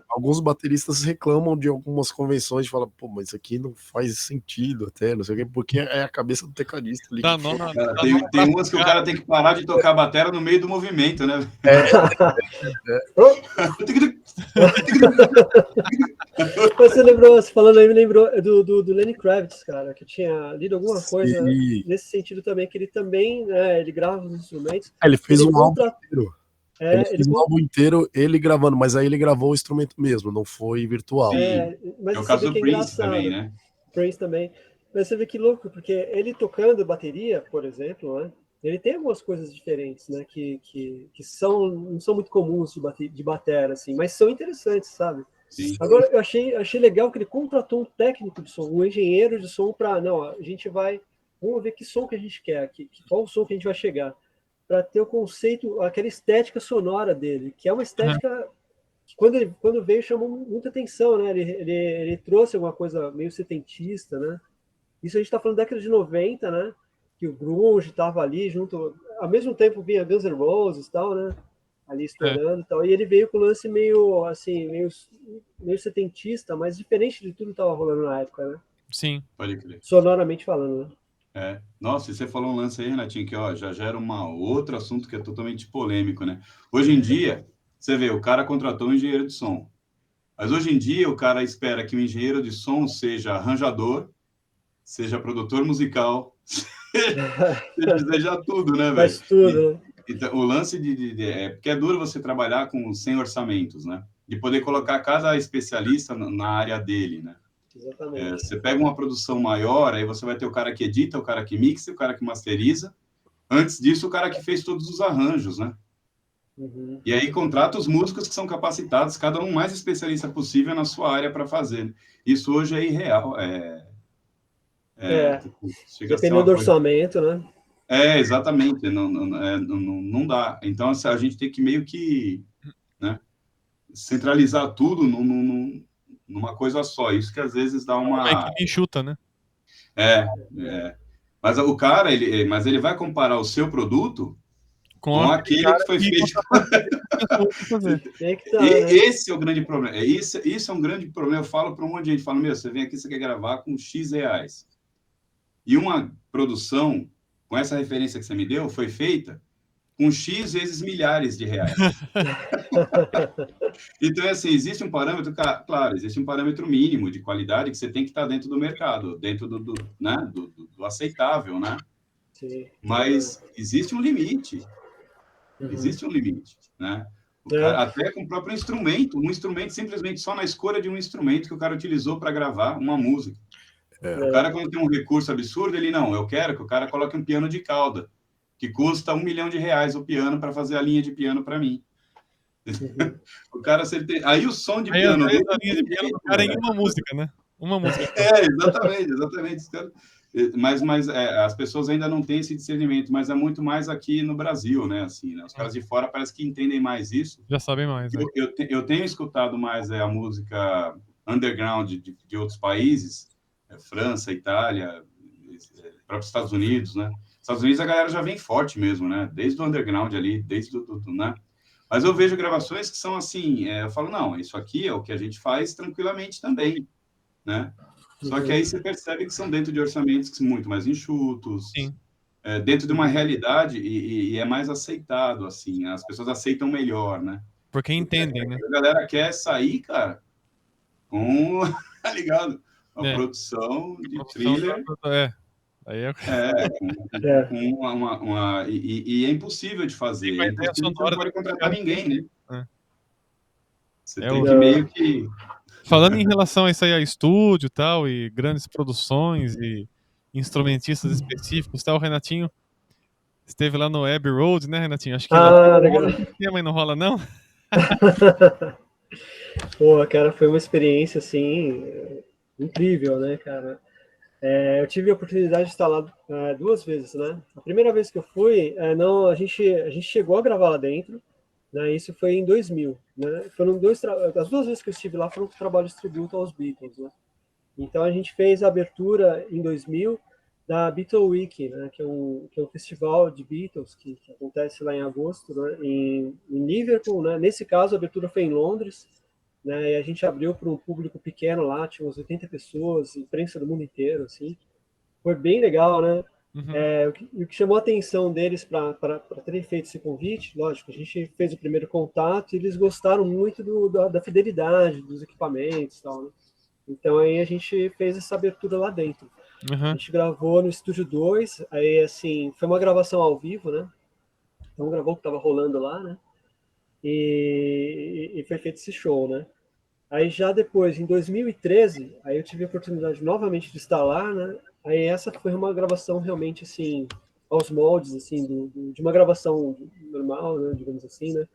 alguns bateristas reclamam de algumas convenções e falam, pô, mas isso aqui não faz sentido até, não sei o quê, porque é a cabeça do tecladista ali. Tem umas que o cara tem que parar de tocar a bateria no meio do movimento, né? Você lembrou, falando aí, me lembrou do Lenny Kravitz, cara, que tinha lido alguma coisa nesse sentido também, que ele também, ele grava os instrumentos. Ele fez um álbum inteiro. Ele fez um álbum inteiro, ele gravando, mas aí ele gravou o instrumento mesmo, não foi virtual. Mas é o caso do Prince também, né? Prince também. Mas você vê que louco, porque ele tocando bateria, por exemplo, né? Ele tem algumas coisas diferentes, né? Que não são muito comuns de batera, assim, mas são interessantes, sabe? Sim. Agora, eu achei legal que ele contratou um técnico de som, um engenheiro de som para, a gente vamos ver que som que a gente quer, qual o som que a gente vai chegar, para ter o conceito, aquela estética sonora dele, que é uma estética que quando veio chamou muita atenção, né? Ele trouxe alguma coisa meio setentista, né? Isso a gente está falando da década de 90, né? Que o grunge estava ali junto, ao mesmo tempo vinha Guns N' Roses e tal, né? Ali estourando e tal, e ele veio com o lance meio setentista, mas diferente de tudo que estava rolando na época, né? Sim. Pode crer. Sonoramente falando, né? Nossa, e você falou um lance aí, Renatinho, que já era outro assunto que é totalmente polêmico, né? Hoje em dia, você vê, o cara contratou um engenheiro de som, mas hoje em dia o cara espera que o engenheiro de som seja arranjador, seja produtor musical, seja tudo, né, velho? Faz tudo, né? Então, o lance porque é duro você trabalhar sem orçamentos, né? De poder colocar cada especialista na área dele, né? Exatamente. Você pega uma produção maior, aí você vai ter o cara que edita, o cara que mixa, o cara que masteriza. Antes disso, o cara que fez todos os arranjos, né? Uhum. E aí contrata os músicos que são capacitados, cada um mais especialista possível na sua área para fazer. Isso hoje é irreal. Dependendo do orçamento, né? Exatamente. Não dá. Então, a gente tem que meio que, né, centralizar tudo numa coisa só. Isso que às vezes dá uma... É que enxuta, né? Mas o cara, ele vai comparar o seu produto com aquele que foi feito. Esse é o grande problema. Isso é um grande problema. Eu falo para um monte de gente, falo, você vem aqui, você quer gravar com X reais. E uma produção, com essa referência que você me deu, foi feita com X vezes milhares de reais. Então, assim, existe um parâmetro, claro, existe um parâmetro mínimo de qualidade que você tem que estar dentro do mercado, dentro né, do aceitável, né? Sim. Mas existe um limite. Uhum. Existe um limite, né? Até com o próprio instrumento, um instrumento simplesmente só na escolha de um instrumento que o cara utilizou para gravar uma música. O cara, quando tem um recurso absurdo, eu quero que o cara coloque um piano de cauda, que custa R$1 milhão o piano para fazer a linha de piano para mim. Uhum. O cara, se ele tem... Aí o som de Aí, piano... às vezes, a linha de piano do cara é em uma música, né? Uma música. Exatamente. Mas as pessoas ainda não têm esse discernimento, mas é muito mais aqui no Brasil, né? Assim, né? Os caras de fora parece que entendem mais isso. Já sabem mais, né? Eu tenho escutado mais a música underground de outros países, França, Itália, próprios Estados Unidos, né? Estados Unidos a galera já vem forte mesmo, né? Desde o underground ali, desde né? Mas eu vejo gravações que são assim, eu falo, não, isso aqui é o que a gente faz tranquilamente também, né? Só que aí você percebe que são dentro de orçamentos que são muito mais enxutos, dentro de uma realidade e é mais aceitado, assim, as pessoas aceitam melhor, né? Porque entendem, né? A galera quer sair, cara, com, tá ligado? Uma produção de thriller. Aí E é impossível de fazer. É impossível, você não pode contratar ninguém, né? Você tem que meio que... Falando em relação a isso aí, a estúdio e tal, e grandes produções e instrumentistas específicos e tal, o Renatinho esteve lá no Abbey Road, né, Renatinho? Acho que lá legal. Mas não rola, não? Pô, cara, foi uma experiência, assim, incrível, né, cara? Eu tive a oportunidade de estar lá 2 vezes, né? A primeira vez que eu fui, não, a gente chegou a gravar lá dentro, né? Isso foi em 2000, né? Foram as 2 vezes que eu estive lá foram trabalhos de tributo aos Beatles, né? Então a gente fez a abertura em 2000 da Beatle Week, né? Que é um festival de Beatles que acontece lá em agosto, né? Em Liverpool, né? Nesse caso a abertura foi em Londres, né? E a gente abriu para um público pequeno lá, tinha umas 80 pessoas, imprensa do mundo inteiro, assim. Foi bem legal, né? O que chamou a atenção deles para terem feito esse convite, lógico, a gente fez o primeiro contato e eles gostaram muito da fidelidade dos equipamentos e tal, né? Então aí a gente fez essa abertura lá dentro. A gente gravou no Estúdio 2, aí assim, foi uma gravação ao vivo, né? Então gravou o que estava rolando lá, né? E foi feito esse show, né? Aí já depois, em 2013, aí eu tive a oportunidade novamente de estar lá, né? Aí essa foi uma gravação realmente, assim, aos moldes, assim, de uma gravação normal, né? Digamos assim, né?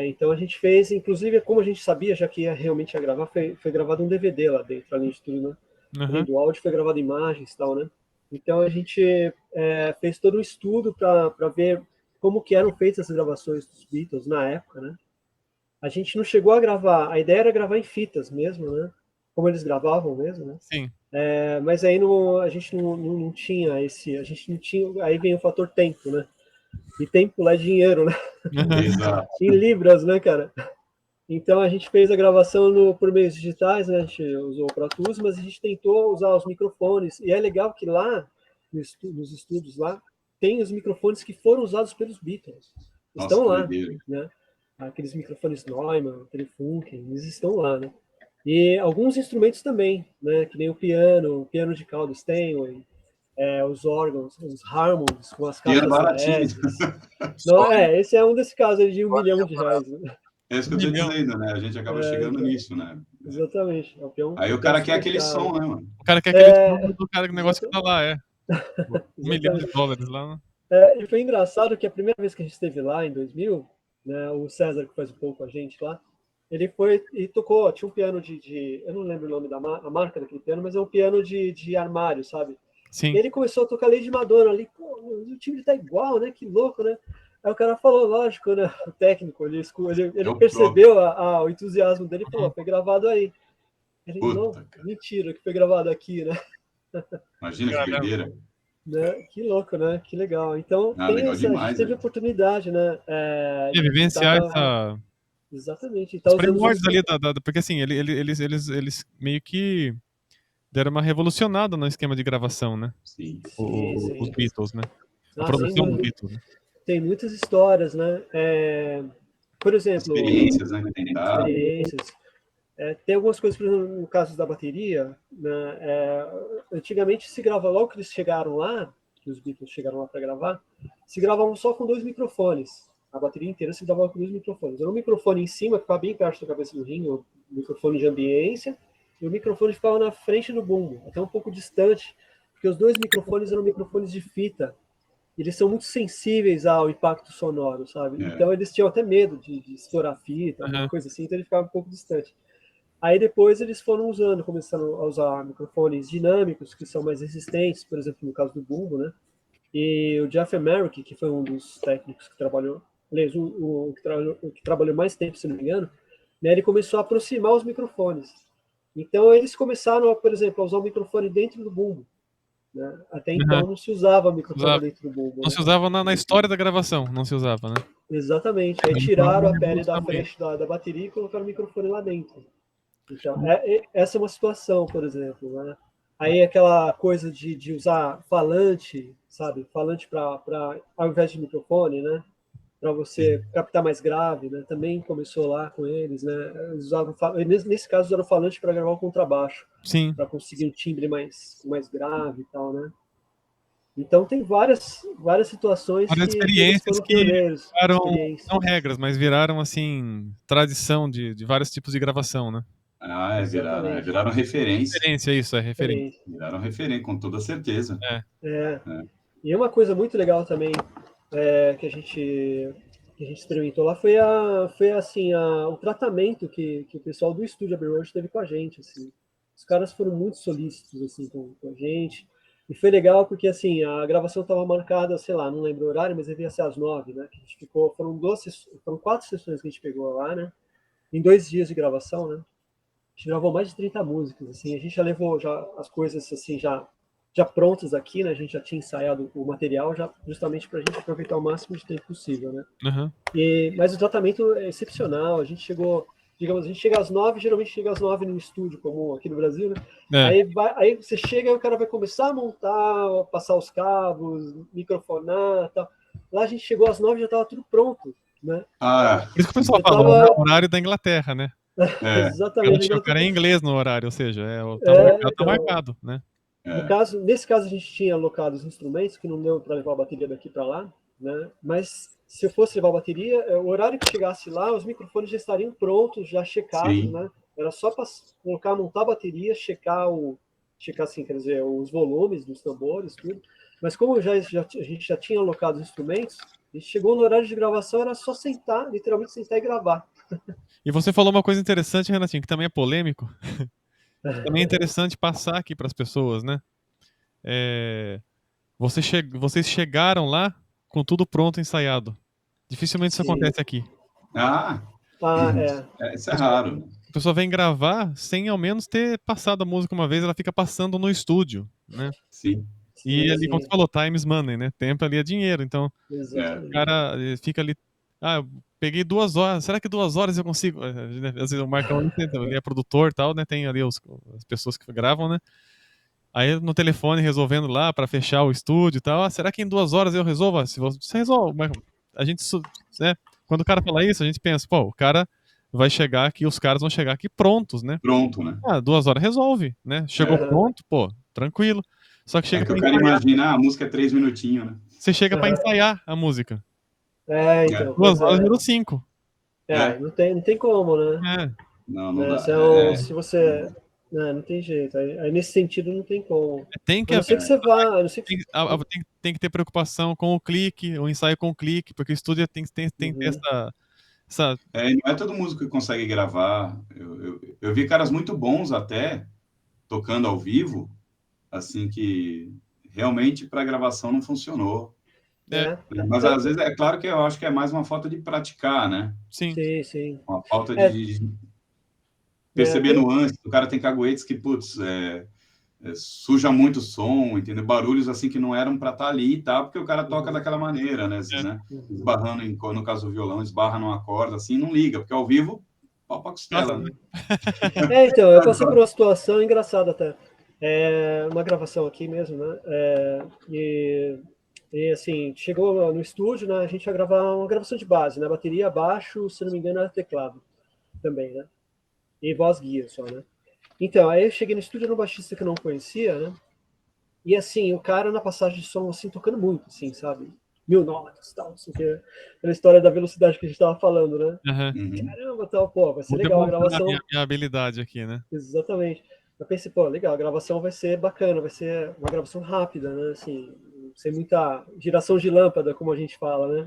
Então a gente fez, inclusive, como a gente sabia, já que realmente ia gravar, foi gravado um DVD lá dentro, além de tudo, né? Além do áudio, foi gravado imagens e tal, né? Então a gente fez todo um estudo para ver como que eram feitas as gravações dos Beatles na época, né? A gente não chegou a gravar, a ideia era gravar em fitas mesmo, né? Como eles gravavam mesmo, né? Sim. Mas aí a gente não tinha a gente não tinha, aí vem o fator tempo, né? E tempo lá é dinheiro, né? Exato. Em libras, né, cara? Então a gente fez a gravação por meios digitais, né? A gente usou o Pro Tools, mas a gente tentou usar os microfones. E é legal que lá, nos estúdios lá, tem os microfones que foram usados pelos Beatles. Estão lá, né? Aqueles microfones Neumann, Telefunken, eles estão lá, né? E alguns instrumentos também, né? Que nem o piano de cauda Steinway, os órgãos, os harmonies com as caixas Aedes. Não, esse é um desses casos aí de R$1 milhão. Né? É isso que eu tô dizendo, né? A gente acaba chegando nisso, né? Exatamente. Aí o cara quer aquele som, né, mano? O cara quer aquele som do cara, que negócio que tá lá, $1 milhão lá, né? E foi engraçado que a primeira vez que a gente esteve lá, em 2000, né, o César, que faz um pouco com a gente lá, ele foi e tocou, tinha um piano eu não lembro o nome a marca daquele piano, mas é um piano de armário, sabe? Sim. E ele começou a tocar Lady Madonna ali, pô, o time tá igual, né? Que louco, né? Aí o cara falou, lógico, né? O técnico, ele percebeu o entusiasmo dele e falou, foi gravado aí. Ele, não, mentira, que foi gravado aqui, né? Imagina que doideira. Né? Que louco, né? Que legal. Então, a gente teve a oportunidade, né? De vivenciar essa... Exatamente. Os primórdios ali, porque assim, eles meio que deram uma revolucionada no esquema de gravação, né? Sim. Os Beatles, né? A Ah, produção sim, dos Beatles. Né? tem muitas histórias, né? Por exemplo, Experiências, né? Que tem dado. experiências. Tem algumas coisas, por exemplo, no caso da bateria, né? Antigamente se gravava, logo que eles chegaram lá, que os Beatles chegaram lá para gravar, se gravavam só com 2 microfones. A bateria inteira se gravava com 2 microfones. Era um microfone em cima, que ficava bem perto da cabeça do ringue, o microfone de ambiência, e o microfone ficava na frente do bumbo, até um pouco distante, porque os 2 microfones eram microfones de fita. Eles são muito sensíveis ao impacto sonoro, sabe? Então eles tinham até medo de estourar fita, alguma coisa assim, então ele ficava um pouco distante. Aí depois eles foram começaram a usar microfones dinâmicos, que são mais resistentes, por exemplo, no caso do bumbo, né? E o Jeff Emerick, que foi um dos técnicos que trabalhou, aliás, o que trabalhou mais tempo, se não me engano, né, ele começou a aproximar os microfones. Então eles começaram, por exemplo, a usar o microfone dentro do bumbo. Né? Até então não se usava microfone dentro do bumbo. Não se usava na história da gravação, não se usava, né? Exatamente. Aí tiraram a pele da frente da bateria e colocaram o microfone lá dentro. Então, essa é uma situação, por exemplo. Né? Aí aquela coisa de usar falante, sabe? Falante ao invés de microfone, né? Para você captar mais grave, né? Também começou lá com eles, né? Eles usavam, nesse caso, usaram falante para gravar o contrabaixo. Sim. Para conseguir um timbre mais grave e tal, né? Então tem várias situações várias que experiências que viraram, não regras, mas viraram assim tradição de vários tipos de gravação, né? Viraram referência. Referência, referência. Viraram referência, com toda certeza. E uma coisa muito legal também que a gente experimentou lá foi assim, o tratamento que o pessoal do estúdio Abbey Road teve com a gente. Assim. Os caras foram muito solícitos assim, com a gente. E foi legal porque assim, a gravação estava marcada, sei lá, não lembro o horário, mas devia ser às 9, né? Que a gente ficou, foram 4 sessões que a gente pegou lá, né? Em 2 dias de gravação, né? A gente gravou mais de 30 músicas, assim, a gente já levou as coisas assim já prontas aqui, né? A gente já tinha ensaiado o material justamente para a gente aproveitar o máximo de tempo possível, né? Uhum. Mas o tratamento é excepcional. A gente chegou, digamos, a gente chega às 9, geralmente chega às 9 no estúdio, como aqui no Brasil, né? Aí você chega e o cara vai começar a montar, passar os cabos, microfonar, tal. Lá a gente chegou às 9 e já estava tudo pronto, né? Por isso que o pessoal fala o horário da Inglaterra, né? Exatamente. O cara é inglês no horário, ou seja, tá marcado, né? Nesse caso a gente tinha alocado os instrumentos, que não deu para levar a bateria daqui para lá, né? Mas se eu fosse levar a bateria, o horário que chegasse lá, os microfones já estariam prontos, já checados, né? Era só para montar a bateria, checar assim, quer dizer, os volumes dos tambores, tudo. Mas como a gente já tinha alocado os instrumentos, a gente chegou no horário de gravação, era só sentar, literalmente sentar e gravar. E você falou uma coisa interessante, Renatinho, que também é polêmico. Também é interessante passar aqui para as pessoas, né? Vocês chegaram lá com tudo pronto, ensaiado. Dificilmente isso acontece aqui. Isso é raro. A pessoa vem gravar sem ao menos ter passado a música uma vez, ela fica passando no estúdio, né? Sim. E ali, como você falou, time is money, né? Tempo ali é dinheiro, então o cara fica ali, eu peguei 2 horas, será que 2 horas eu consigo? Às vezes o Marcão, ele é produtor e tal, né? Tem ali as pessoas que gravam, né? Aí no telefone resolvendo lá para fechar o estúdio e tal, será que em 2 horas eu resolvo? Se você resolve, mas a gente, né? Quando o cara fala isso, a gente pensa, o cara vai chegar aqui, os caras vão chegar aqui prontos, né? Pronto, né? 2 horas resolve, né? Chegou pronto, tranquilo. Só que chega que o cara imagina, a música é 3 minutinhos, né? Você chega para ensaiar a música. Então. 2 horas virou 5. Não tem como, né? Não dá. Se você... Não tem jeito. Aí nesse sentido não tem como. Tem que ter preocupação com o clique, o ensaio com o clique, porque o estúdio tem que ter essa... Não é todo músico que consegue gravar. Eu vi caras muito bons até tocando ao vivo, assim, que realmente para gravação não funcionou. Mas às vezes é claro que eu acho que é mais uma falta de praticar, né? Sim. Uma falta de perceber nuances. O cara tem caguetes que, suja muito o som, entendeu? Barulhos assim que não eram para estar ali e tal, porque o cara toca daquela maneira, né? Às vezes, né? Esbarrando, no caso do violão, esbarra numa corda, assim, não liga, porque ao vivo, pau pra costela, né? Então, eu passei por uma situação engraçada até. Uma gravação aqui mesmo, né? E assim, chegou no estúdio, né? A gente ia gravar uma gravação de base, né? Bateria, baixo, se não me engano, era teclado também, né? E voz guia só, né? Então, aí eu cheguei no estúdio, era um baixista que eu não conhecia, né? E assim, o cara na passagem de som, assim, tocando muito, assim, sabe? 1000 notas, tal, assim, aquela história da velocidade que a gente tava falando, né? Uhum. Caramba, tal, pô, vai ser Vou legal a demonstrar gravação. minha habilidade aqui, né? Exatamente. Eu pensei, pô, legal, a gravação vai ser bacana, vai ser uma gravação rápida, né? Assim, sem muita giração de lâmpada, como a gente fala, né?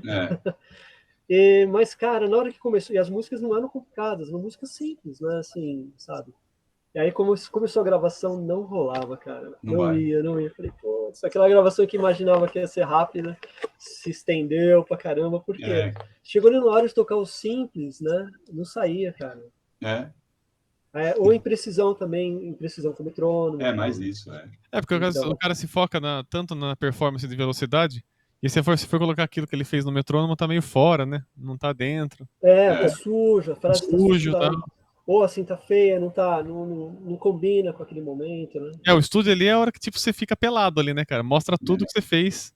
Mas, cara, na hora que começou, e as músicas não eram complicadas, eram músicas simples, né? Assim, sabe? E aí, como começou a gravação, não rolava, cara. Não ia. Falei, pô, aquela gravação que imaginava que ia ser rápida, se estendeu pra caramba, porque chegou na hora de tocar o simples, né? Não saía, cara. Ou imprecisão também, imprecisão com metrônomo. Mais isso, porque Então, o cara se foca tanto na performance de velocidade, e se for colocar aquilo que ele fez no metrônomo, tá meio fora, né? Não tá dentro. tá sujo, a frase Sujo, tá, tá? ou assim, tá feia, não combina com aquele momento, né? O estúdio ali é a hora que tipo, você fica pelado ali, né, cara? Mostra tudo que você fez.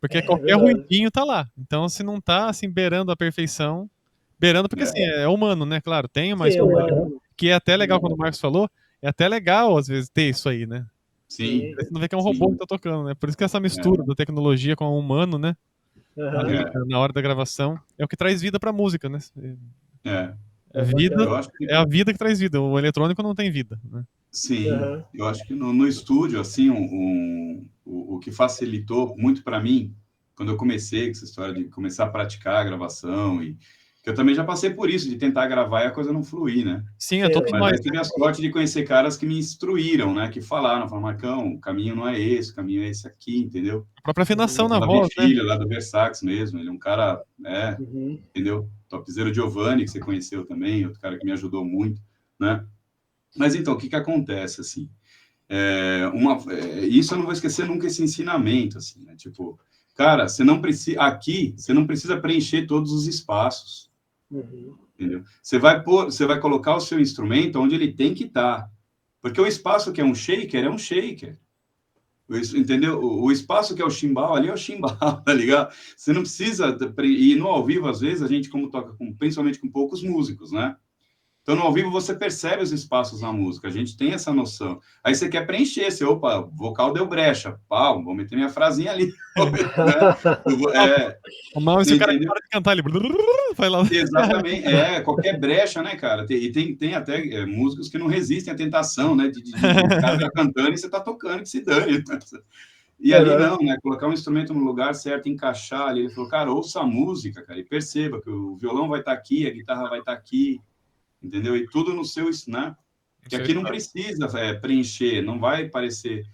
Porque qualquer ruidinho tá lá. Então, se não tá, assim, beirando a perfeição... Beirando porque, assim, é humano, né? Claro, tem uma escolha que é até legal, quando o Marcos falou, é até legal, às vezes, ter isso aí, né? Sim. Você não vê que é um robô que tá tocando, né? Por isso que essa mistura da tecnologia com o humano, né? Ali, na hora da gravação, é o que traz vida pra música, né? É a vida que traz vida. O eletrônico não tem vida, né? Sim, eu acho que no estúdio, assim, o que facilitou muito para mim, quando eu comecei com essa história de começar a praticar a gravação, e que eu também já passei por isso, de tentar gravar e a coisa não fluir, né? Sim, é todo Mas eu tive a sorte de conhecer caras que me instruíram, né? Que falaram, Marcão, o caminho não é esse, o caminho é esse aqui, entendeu? A própria afinação na Davi voz, Filho, lá do Versax mesmo, ele é um cara, entendeu? Topzera Giovanni, que você conheceu também, outro cara que me ajudou muito, né? Mas então, o que acontece, assim? Isso eu não vou esquecer nunca, esse ensinamento, assim, né? Tipo, cara, você não precisa preencher todos os espaços, entendeu? Você vai colocar o seu instrumento onde ele tem que estar, porque o espaço que é um shaker, entendeu? O espaço que é o chimbal ali é o chimbal, tá ligado? Você não precisa, e no ao vivo, às vezes, a gente, como toca principalmente com poucos músicos, né? Então, no ao vivo, você percebe os espaços na música, a gente tem essa noção. Aí você quer preencher, opa, vocal deu brecha, pau, vou meter minha frasinha ali. O mal é se o cara para de cantar, ele vai lá. Exatamente, qualquer brecha, né, cara? E tem até músicos que não resistem à tentação, né, de o cara tá cantando e você tá tocando, que se dane. E ali não, né, colocar um instrumento no lugar certo, encaixar ali. Ele falou, cara, ouça a música, cara, e perceba que o violão vai estar aqui, a guitarra vai estar aqui, entendeu? E tudo no seu, né? Que aqui não precisa preencher, não vai parecer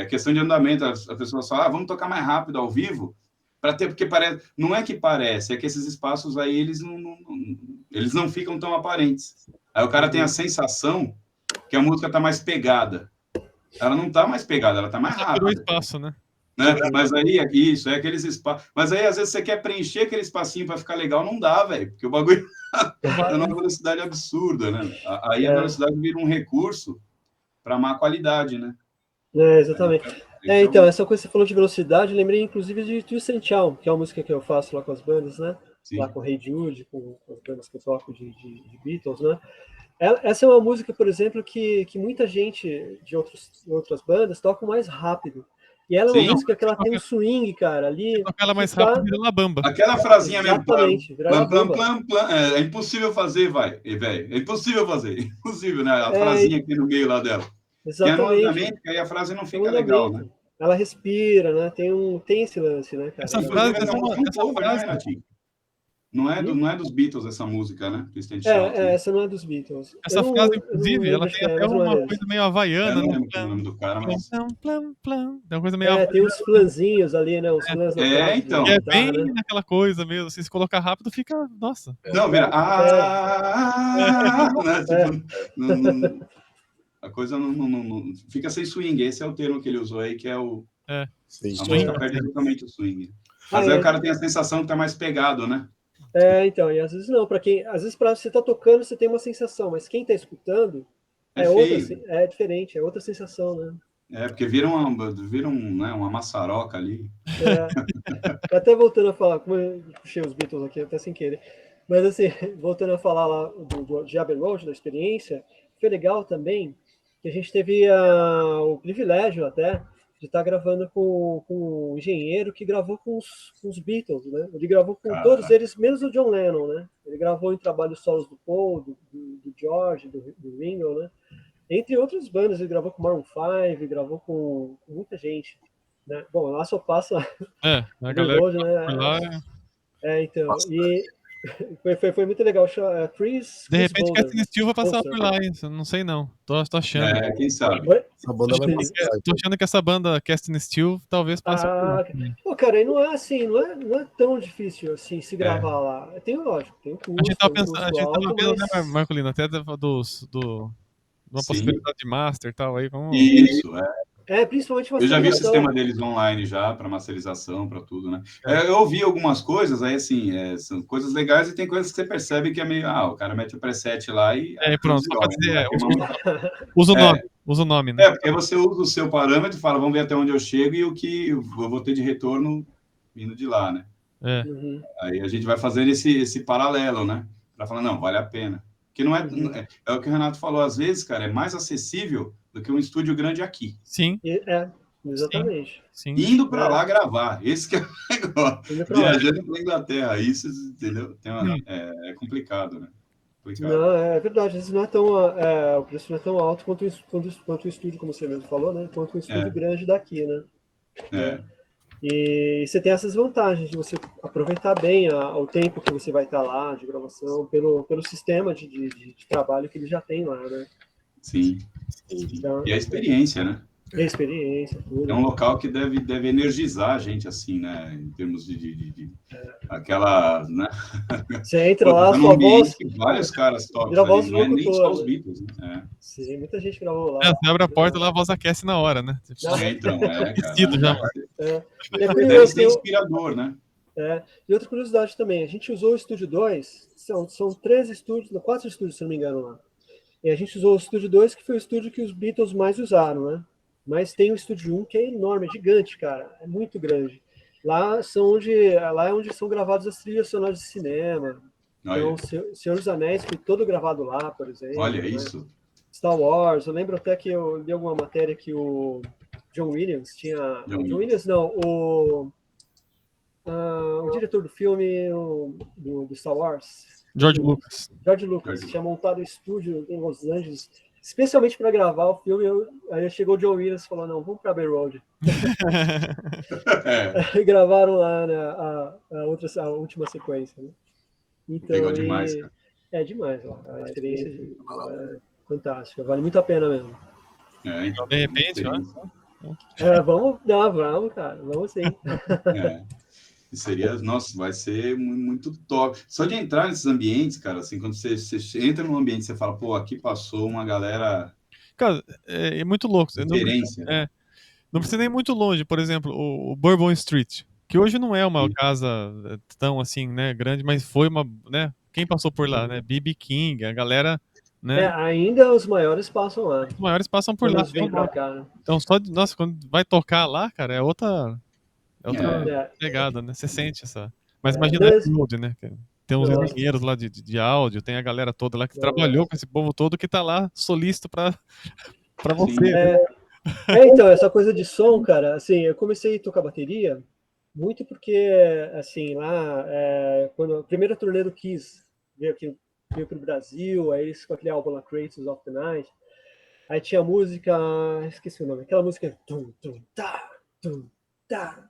questão de andamento. As pessoas falam, vamos tocar mais rápido ao vivo, para ter, porque parece, não é que parece, é que esses espaços aí eles não ficam tão aparentes. Aí o cara tem a sensação que a música está mais pegada. Ela não está mais pegada, ela está mais rápida. Espaço, né? Mas aí, isso, é aqueles espaços. Mas aí, às vezes, você quer preencher aquele espacinho para ficar legal, não dá, velho, porque o bagulho está numa velocidade absurda, né? Aí a velocidade vira um recurso para má qualidade, né? Exatamente. Então, essa coisa que você falou de velocidade, eu lembrei, inclusive, de Twist and Shout, que é uma música que eu faço lá com as bandas, né? Sim. Lá com o Hey Jude, com as bandas que eu toco de Beatles, né? Essa é uma música, por exemplo, que muita gente de outras bandas toca mais rápido. E ela é uma música que ela tem um swing, cara, ali. Toca ela mais rápido, vira La Bamba. Aquela frasinha mesmo. Exatamente, é impossível fazer, velho. É impossível fazer. Impossível, né? A frasinha aqui no meio lá dela. Exatamente. Que é no andamento, que aí a frase não fica legal, né? Ela respira, né? Tem esse lance, né, cara? Essa frase não é dos Beatles essa música, né? Essa não é dos Beatles. Essa frase, inclusive, ela tem até uma coisa meio havaiana, né? Não lembro o nome do cara, mas... Tem uma coisa meio tem uns flanzinhos ali, né? Os flans então. E é bem naquela coisa mesmo, assim, se colocar rápido, fica... Nossa. Não, vira... A coisa não fica sem swing. Esse é o termo que ele usou aí, que é o... A música perde totalmente o swing. Mas aí o cara tem a sensação que tá mais pegado, né? Então, e às vezes não, às vezes para você tá tocando, você tem uma sensação, mas quem tá escutando É outra, feio. é diferente, é outra sensação, né? Porque vira uma maçaroca ali. Até voltando a falar, como eu puxei os Beatles aqui, até sem querer, mas assim, voltando a falar lá de Abbey Road, da experiência, foi legal também que a gente teve o privilégio até de estar gravando com um engenheiro que gravou com os Beatles, né? Ele gravou com todos eles, menos o John Lennon, né? Ele gravou em trabalhos solos do Paul, do George, do Ringo, né? Entre outras bandas, ele gravou com Maroon 5, gravou com muita gente, né? Bom, lá só passa A galera Road, que né? por lá, Então, e foi muito legal. Chris de repente Bolder. Casting Steel vai passar por lá, hein? Não sei não. Tô achando. Quem sabe? Essa banda vai passar. Tô achando que essa banda Casting Steel talvez passe por lá. Pô, cara, e não é assim, não é tão difícil assim se gravar lá. Tem, lógico, tem um custo, A gente tava um pensando, custo a gente alto, tava vendo, né, mas... Marcolino, até de uma Sim. possibilidade de master e tal aí, vamos... Isso, principalmente Eu já vi o masterização. sistema deles online já, para masterização, para tudo, né? Eu ouvi algumas coisas, aí assim, são coisas legais e tem coisas que você percebe que é meio, o cara mete o preset lá e... pronto, só pra dizer, usa o nome, né? Porque você usa o seu parâmetro e fala, vamos ver até onde eu chego e o que eu vou ter de retorno vindo de lá, né? Uhum. Aí a gente vai fazendo esse paralelo, né? Para falar, não, vale a pena. Porque não é o que o Renato falou, às vezes, cara, é mais acessível do que um estúdio grande aqui. Sim. Exatamente. Sim. Indo para lá gravar, esse que é o negócio. Viajando para a Inglaterra, isso, entendeu? É complicado, né? Não, é verdade, às vezes não é tão, o preço não é tão alto quanto o estúdio, como você mesmo falou, né? Quanto um estúdio grande daqui, né? E você tem essas vantagens de você aproveitar bem o tempo que você vai estar lá de gravação, pelo sistema de trabalho que ele já tem lá, né? Sim. Então, E a experiência, né? A experiência, tudo. É um local que deve energizar a gente, assim, né? Em termos de aquela, né? Você entra lá, sua voz... Vários caras tops vira voz ali, do não é nem só os locutor, né? Beatles, né? Sim, muita gente gravou lá. Você abre a porta lá, a voz aquece na hora, né? Então, cara. Já. É Deve curioso, ser inspirador, né? E outra curiosidade também, a gente usou o Estúdio 2, são 3 estúdios, 4 estúdios, se não me engano, lá. E a gente usou o Estúdio 2, que foi o estúdio que os Beatles mais usaram, né? Mas tem o Estúdio 1, que é enorme, é gigante, cara, é muito grande. Lá é onde são gravadas as trilhas sonoras de cinema. Então, Senhor dos Anéis foi todo gravado lá, por exemplo. Olha né? isso. Star Wars, eu lembro até que eu li alguma matéria que o John Williams tinha... John Williams não, o diretor do filme do Star Wars, George Lucas. George Lucas tinha montado um estúdio em Los Angeles, especialmente para gravar o filme. Aí chegou o John Williams e falou: não, vamos para Abbey Road. E gravaram lá, né, a última sequência. Né? Então, legal demais, cara. É demais, ó, a experiência é fantástica, vale muito a pena mesmo. Então, de repente, vamos, cara, vamos sim. Seria, nossa, vai ser muito top. Só de entrar nesses ambientes, cara, assim, quando você entra num ambiente, você fala, pô, aqui passou uma galera... Cara, é muito louco. Referência. Não precisa nem muito longe, por exemplo, o Bourbon Street, que hoje não é uma casa tão assim, né, grande, mas foi uma, né, quem passou por lá, né, B.B. King, a galera, né? Ainda os maiores passam lá. Os maiores passam por lá. Vêm pra cá, né? Então, nossa, quando vai tocar lá, cara, é outra pegada, né? Você sente essa... Mas imagina a Road, né? Tem uns engenheiros lá de áudio, tem a galera toda lá que trabalhou com esse povo todo que tá lá solícito pra você. Então, essa coisa de som, cara, assim, eu comecei a tocar bateria muito porque, assim, lá, quando a primeira turnê do Kiss veio pro Brasil, aí eles com aquele álbum lá, Creators of the Night, aí tinha a música, esqueci o nome, aquela música tum, tum, tá, tum, tá,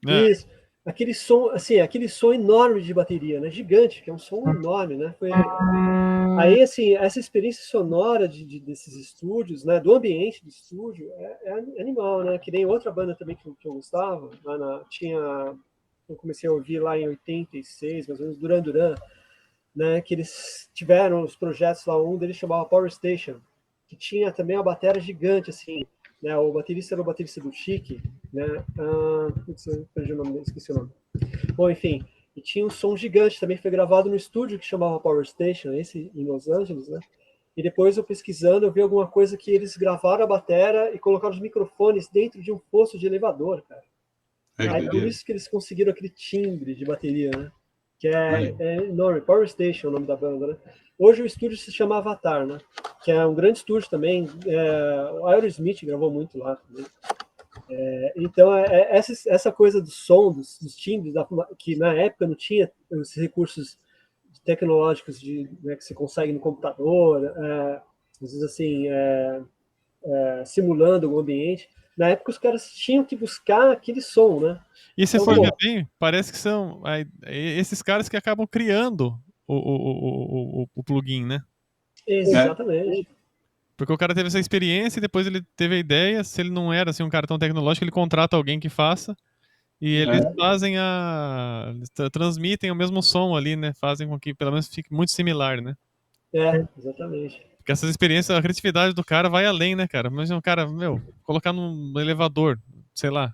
Isso, aquele som enorme de bateria, né, gigante, que é um som enorme, né, aí, assim, essa experiência sonora desses estúdios, né, do ambiente do estúdio, é animal, né, que nem outra banda também que eu gostava, eu comecei a ouvir lá em 86, mais ou menos, Duran Duran, né, que eles tiveram os projetos lá, um deles chamava Power Station, que tinha também uma bateria gigante, assim, né, o baterista era o baterista do Chic, né, perdi o nome, esqueci o nome. Bom, enfim, e tinha um som gigante, também foi gravado no estúdio que chamava Power Station, esse em Los Angeles, né, e depois eu pesquisando, eu vi alguma coisa que eles gravaram a bateria e colocaram os microfones dentro de um poço de elevador, cara. Aí por isso que eles conseguiram aquele timbre de bateria, né? Que é enorme. Power Station é o nome da banda, né? Hoje o estúdio se chama Avatar, né? Que é um grande estúdio também. O Aerosmith gravou muito lá também. Então, essa coisa do som, dos timbres, que na época não tinha os recursos tecnológicos né, que você consegue no computador, às vezes assim, simulando o ambiente. Na época os caras tinham que buscar aquele som, né? E se for ver bem, parece que são esses caras que acabam criando o plugin, né? Exatamente. Porque o cara teve essa experiência e depois ele teve a ideia. Se ele não era assim, um cara tão tecnológico, ele contrata alguém que faça. E eles fazem eles transmitem o mesmo som ali, né? Fazem com que pelo menos fique muito similar, né? Exatamente. Porque essas experiências, a criatividade do cara vai além, né, cara? Imagina um cara, colocar num elevador, sei lá,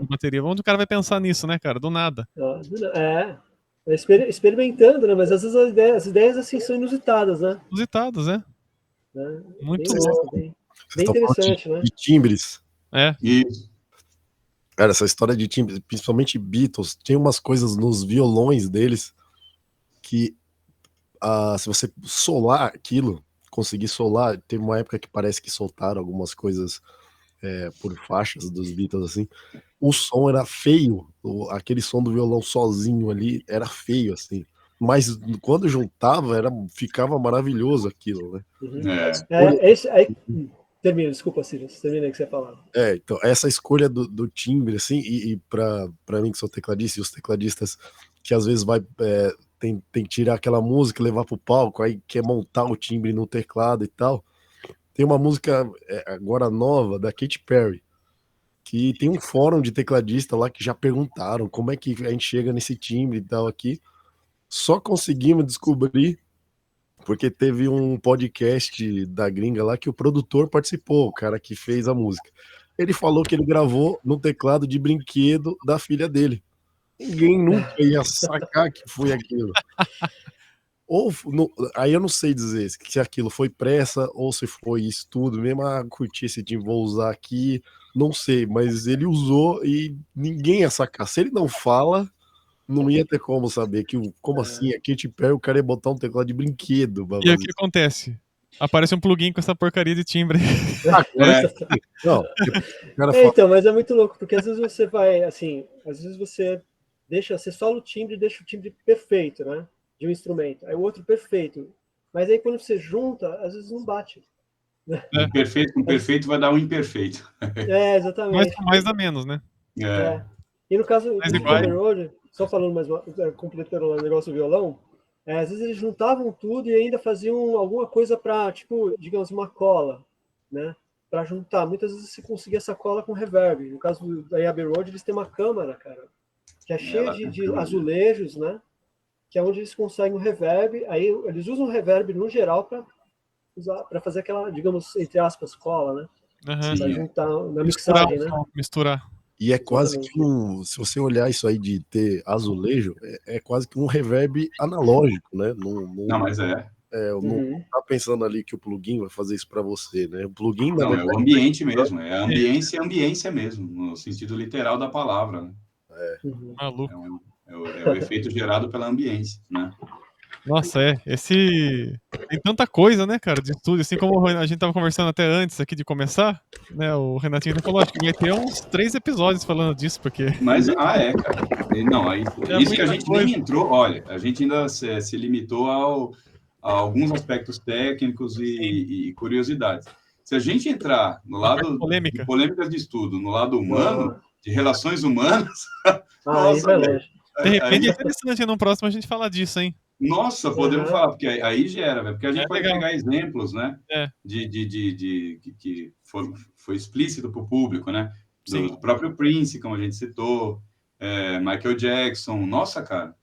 bateria. Onde o cara vai pensar nisso, né, cara? Do nada. Experimentando, né? Mas às vezes as ideias assim são inusitadas, né? Inusitadas, Muito louco, bem interessante, né? De timbres. Isso. Cara, essa história de timbres, principalmente Beatles, tem umas coisas nos violões deles que se você solar aquilo, conseguir solar, teve uma época que parece que soltaram algumas coisas por faixas dos Beatles, assim, o som era feio, aquele som do violão sozinho ali era feio, assim, mas quando juntava, ficava maravilhoso aquilo, né? Termina, desculpa, Ciro, termina aí que você falava. Então, essa escolha do timbre, assim, e pra mim que sou tecladista, e os tecladistas que às vezes tem que tirar aquela música, levar pro palco, aí quer montar o timbre no teclado e tal. Tem uma música agora nova da Katy Perry, que tem um fórum de tecladista lá que já perguntaram como é que a gente chega nesse timbre e tal aqui. Só conseguimos descobrir porque teve um podcast da gringa lá que o produtor participou, o cara que fez a música. Ele falou que ele gravou no teclado de brinquedo da filha dele. Ninguém nunca ia sacar que foi aquilo. Aí eu não sei dizer se aquilo foi pressa ou se foi estudo mesmo. Curti esse time, vou usar aqui. Não sei, mas ele usou e ninguém ia sacar. Se ele não fala, não ia ter como saber como assim, a Katy Perry, o cara ia botar um teclado de brinquedo. E aí o que acontece? Aparece um plugin com essa porcaria de timbre. Não, então, mas é muito louco, porque às vezes você vai, assim, às vezes você sola o timbre e deixa o timbre perfeito, né? De um instrumento. Aí o outro perfeito. Mas aí quando você junta, às vezes não bate. Perfeito com perfeito vai dar um imperfeito. Exatamente. Mais dá menos, né? E no caso do Abbey Road, só falando mais completando o negócio do violão, às vezes eles juntavam tudo e ainda faziam alguma coisa para, tipo, digamos, uma cola, né? Para juntar. Muitas vezes você conseguia essa cola com reverb. No caso da Abbey Road, eles têm uma câmara, cara, que é cheia de azulejos, né? Que é onde eles conseguem o reverb. Aí eles usam o reverb no geral para fazer aquela, digamos, entre aspas, cola, né? Para juntar na mixagem, né? Misturar. E é quase que se você olhar isso aí de ter azulejo, é quase que um reverb analógico, né? Não, mas não tá pensando ali que o plugin vai fazer isso para você, né? O plugin não, é o ambiente mesmo, é ambiência mesmo, no sentido literal da palavra, né? Maluco. É o efeito gerado pela ambiência, né? Nossa, tem tanta coisa, né, cara, de estúdio, assim como a gente tava conversando até antes aqui de começar, né, o Renatinho falou, acho que vai ter uns 3 episódios falando disso, porque... Mas, cara, não, isso que a gente nem entrou, olha, a gente ainda se limitou a alguns aspectos técnicos e curiosidades. Se a gente entrar no lado de polêmicas de estudo, no lado humano, de relações humanas, nossa, de repente é interessante no próximo a gente falar disso, hein? Nossa, podemos falar, porque aí gera, porque a gente pode pegar exemplos, né, que foi explícito para o público, né, do próprio Prince, como a gente citou, Michael Jackson, nossa, cara,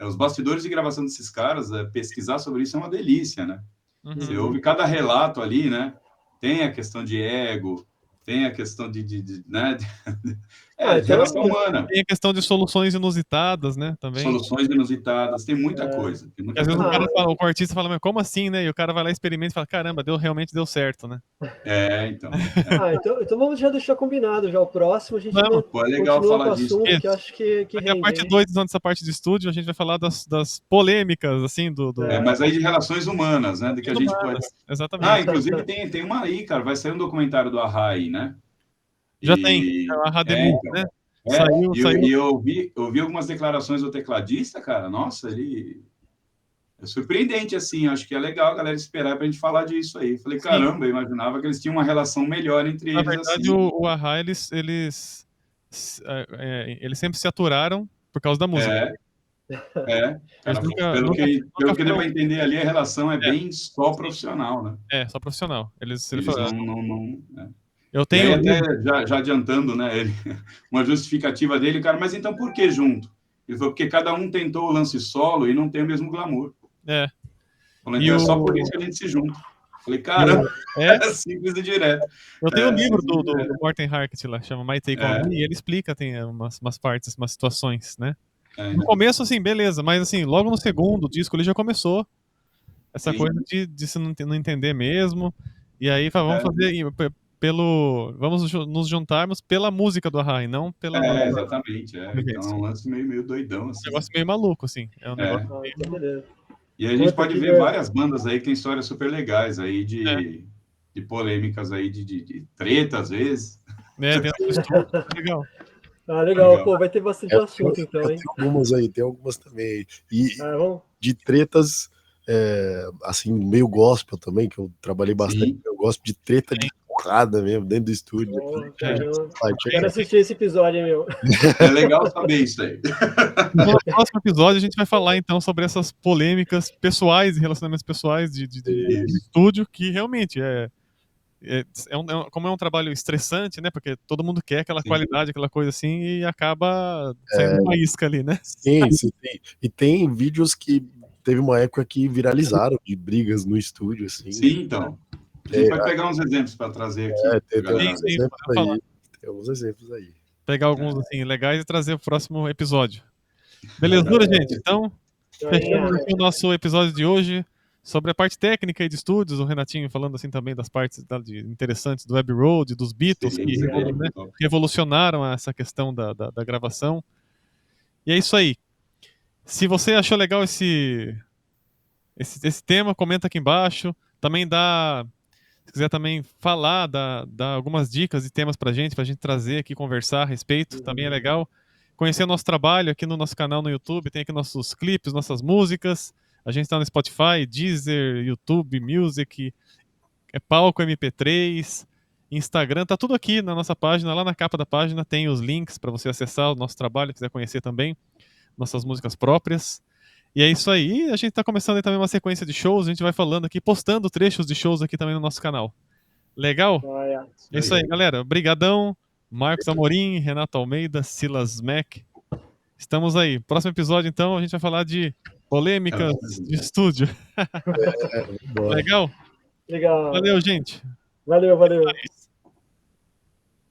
os bastidores de gravação desses caras, pesquisar sobre isso é uma delícia, né? Você ouve cada relato ali, né, tem a questão de ego, tem a questão né, de relação humana. Tem a questão de soluções inusitadas, né? Também. Soluções inusitadas, tem muita coisa. Tem muita Às vezes coisa. o artista fala, mas como assim, né? E o cara vai lá, experimenta e fala, caramba, realmente deu certo, né? Então. Então vamos já deixar combinado, já o próximo a gente Pô, é legal continua falar com o disso. assunto, que eu acho que Aqui a rende, parte hein? 2, dessa parte de estúdio, a gente vai falar das polêmicas, assim, Mas aí de relações humanas, né? Do que a gente pode... Exatamente. Inclusive tem uma aí, cara, vai sair um documentário do A-ha aí, né? Já tem, a A-ha The Movie, então. né? Saiu. E eu ouvi algumas declarações do tecladista, cara, nossa, ele... É surpreendente, assim, acho que é legal a galera esperar pra gente falar disso aí. Falei, caramba, eu imaginava que eles tinham uma relação melhor entre Na eles, verdade, assim. o A-ha, eles sempre se aturaram por causa da música. Cara, pelo que deu pra entender ali, a relação é bem só profissional, né? Só profissional. Eles não... Eu tenho... E aí, até já adiantando, né, uma justificativa dele, cara, mas então por que junto? Ele falou, porque cada um tentou o lance solo e não tem o mesmo glamour. Falou, então é só por isso que a gente se junta. Falei, caramba, simples e direto. Eu tenho um livro do Morten Harket lá, chama My Take On Me, e ele explica, tem umas partes, umas situações, né? No começo, assim, beleza, mas assim, logo no segundo disco ele já começou essa coisa de se não entender mesmo, e aí vamos fazer vamos nos juntarmos pela música do A-ha, e não pela... exatamente, então é um lance meio doidão, assim. Um negócio meio maluco, assim, é um negócio meio... E aí a gente pode ver várias bandas aí que tem histórias super legais aí de polêmicas aí, de treta, às vezes. Dentro do estúdio, legal. Legal, pô, vai ter bastante assunto, então, hein? Tem algumas também. E de tretas, assim, meio gospel também, que eu trabalhei bastante. Eu gosto de treta de porrada mesmo, dentro do estúdio. Quero assistir esse episódio, meu. É legal saber isso aí. No próximo episódio a gente vai falar, então, sobre essas polêmicas pessoais e relacionamentos pessoais de estúdio, que realmente como é um trabalho estressante, né? Porque todo mundo quer aquela qualidade, aquela coisa assim, e acaba saindo uma isca ali, né? Sim, tem. E tem vídeos que teve uma época que viralizaram de brigas no estúdio, assim. Sim, então. A gente vai pegar uns exemplos para trazer aqui. Tem alguns exemplos aí. Pegar alguns assim, legais e trazer o próximo episódio. Belezura, gente? Então, fechamos aqui o nosso episódio de hoje sobre a parte técnica e de estúdios, o Renatinho falando assim também das partes interessantes do Abbey Road, dos Beatles, que revolucionaram essa questão da gravação. E é isso aí. Se você achou legal esse tema, comenta aqui embaixo. Também se quiser também falar, dá algumas dicas e temas pra gente trazer aqui, conversar a respeito, também é legal. Conhecer o nosso trabalho aqui no nosso canal no YouTube, tem aqui nossos clipes, nossas músicas. A gente está no Spotify, Deezer, YouTube Music, Palco MP3, Instagram, tá tudo aqui na nossa página, lá na capa da página tem os links para você acessar o nosso trabalho, quiser conhecer também nossas músicas próprias. E é isso aí, a gente tá começando aí também uma sequência de shows, a gente vai falando aqui, postando trechos de shows aqui também no nosso canal. Legal? É isso aí, galera. Obrigadão, Marcos Amorim, Renato Almeida, Silas Mack. Estamos aí. Próximo episódio, então, a gente vai falar de polêmicas de estúdio. Legal? Legal. Valeu, gente. Valeu.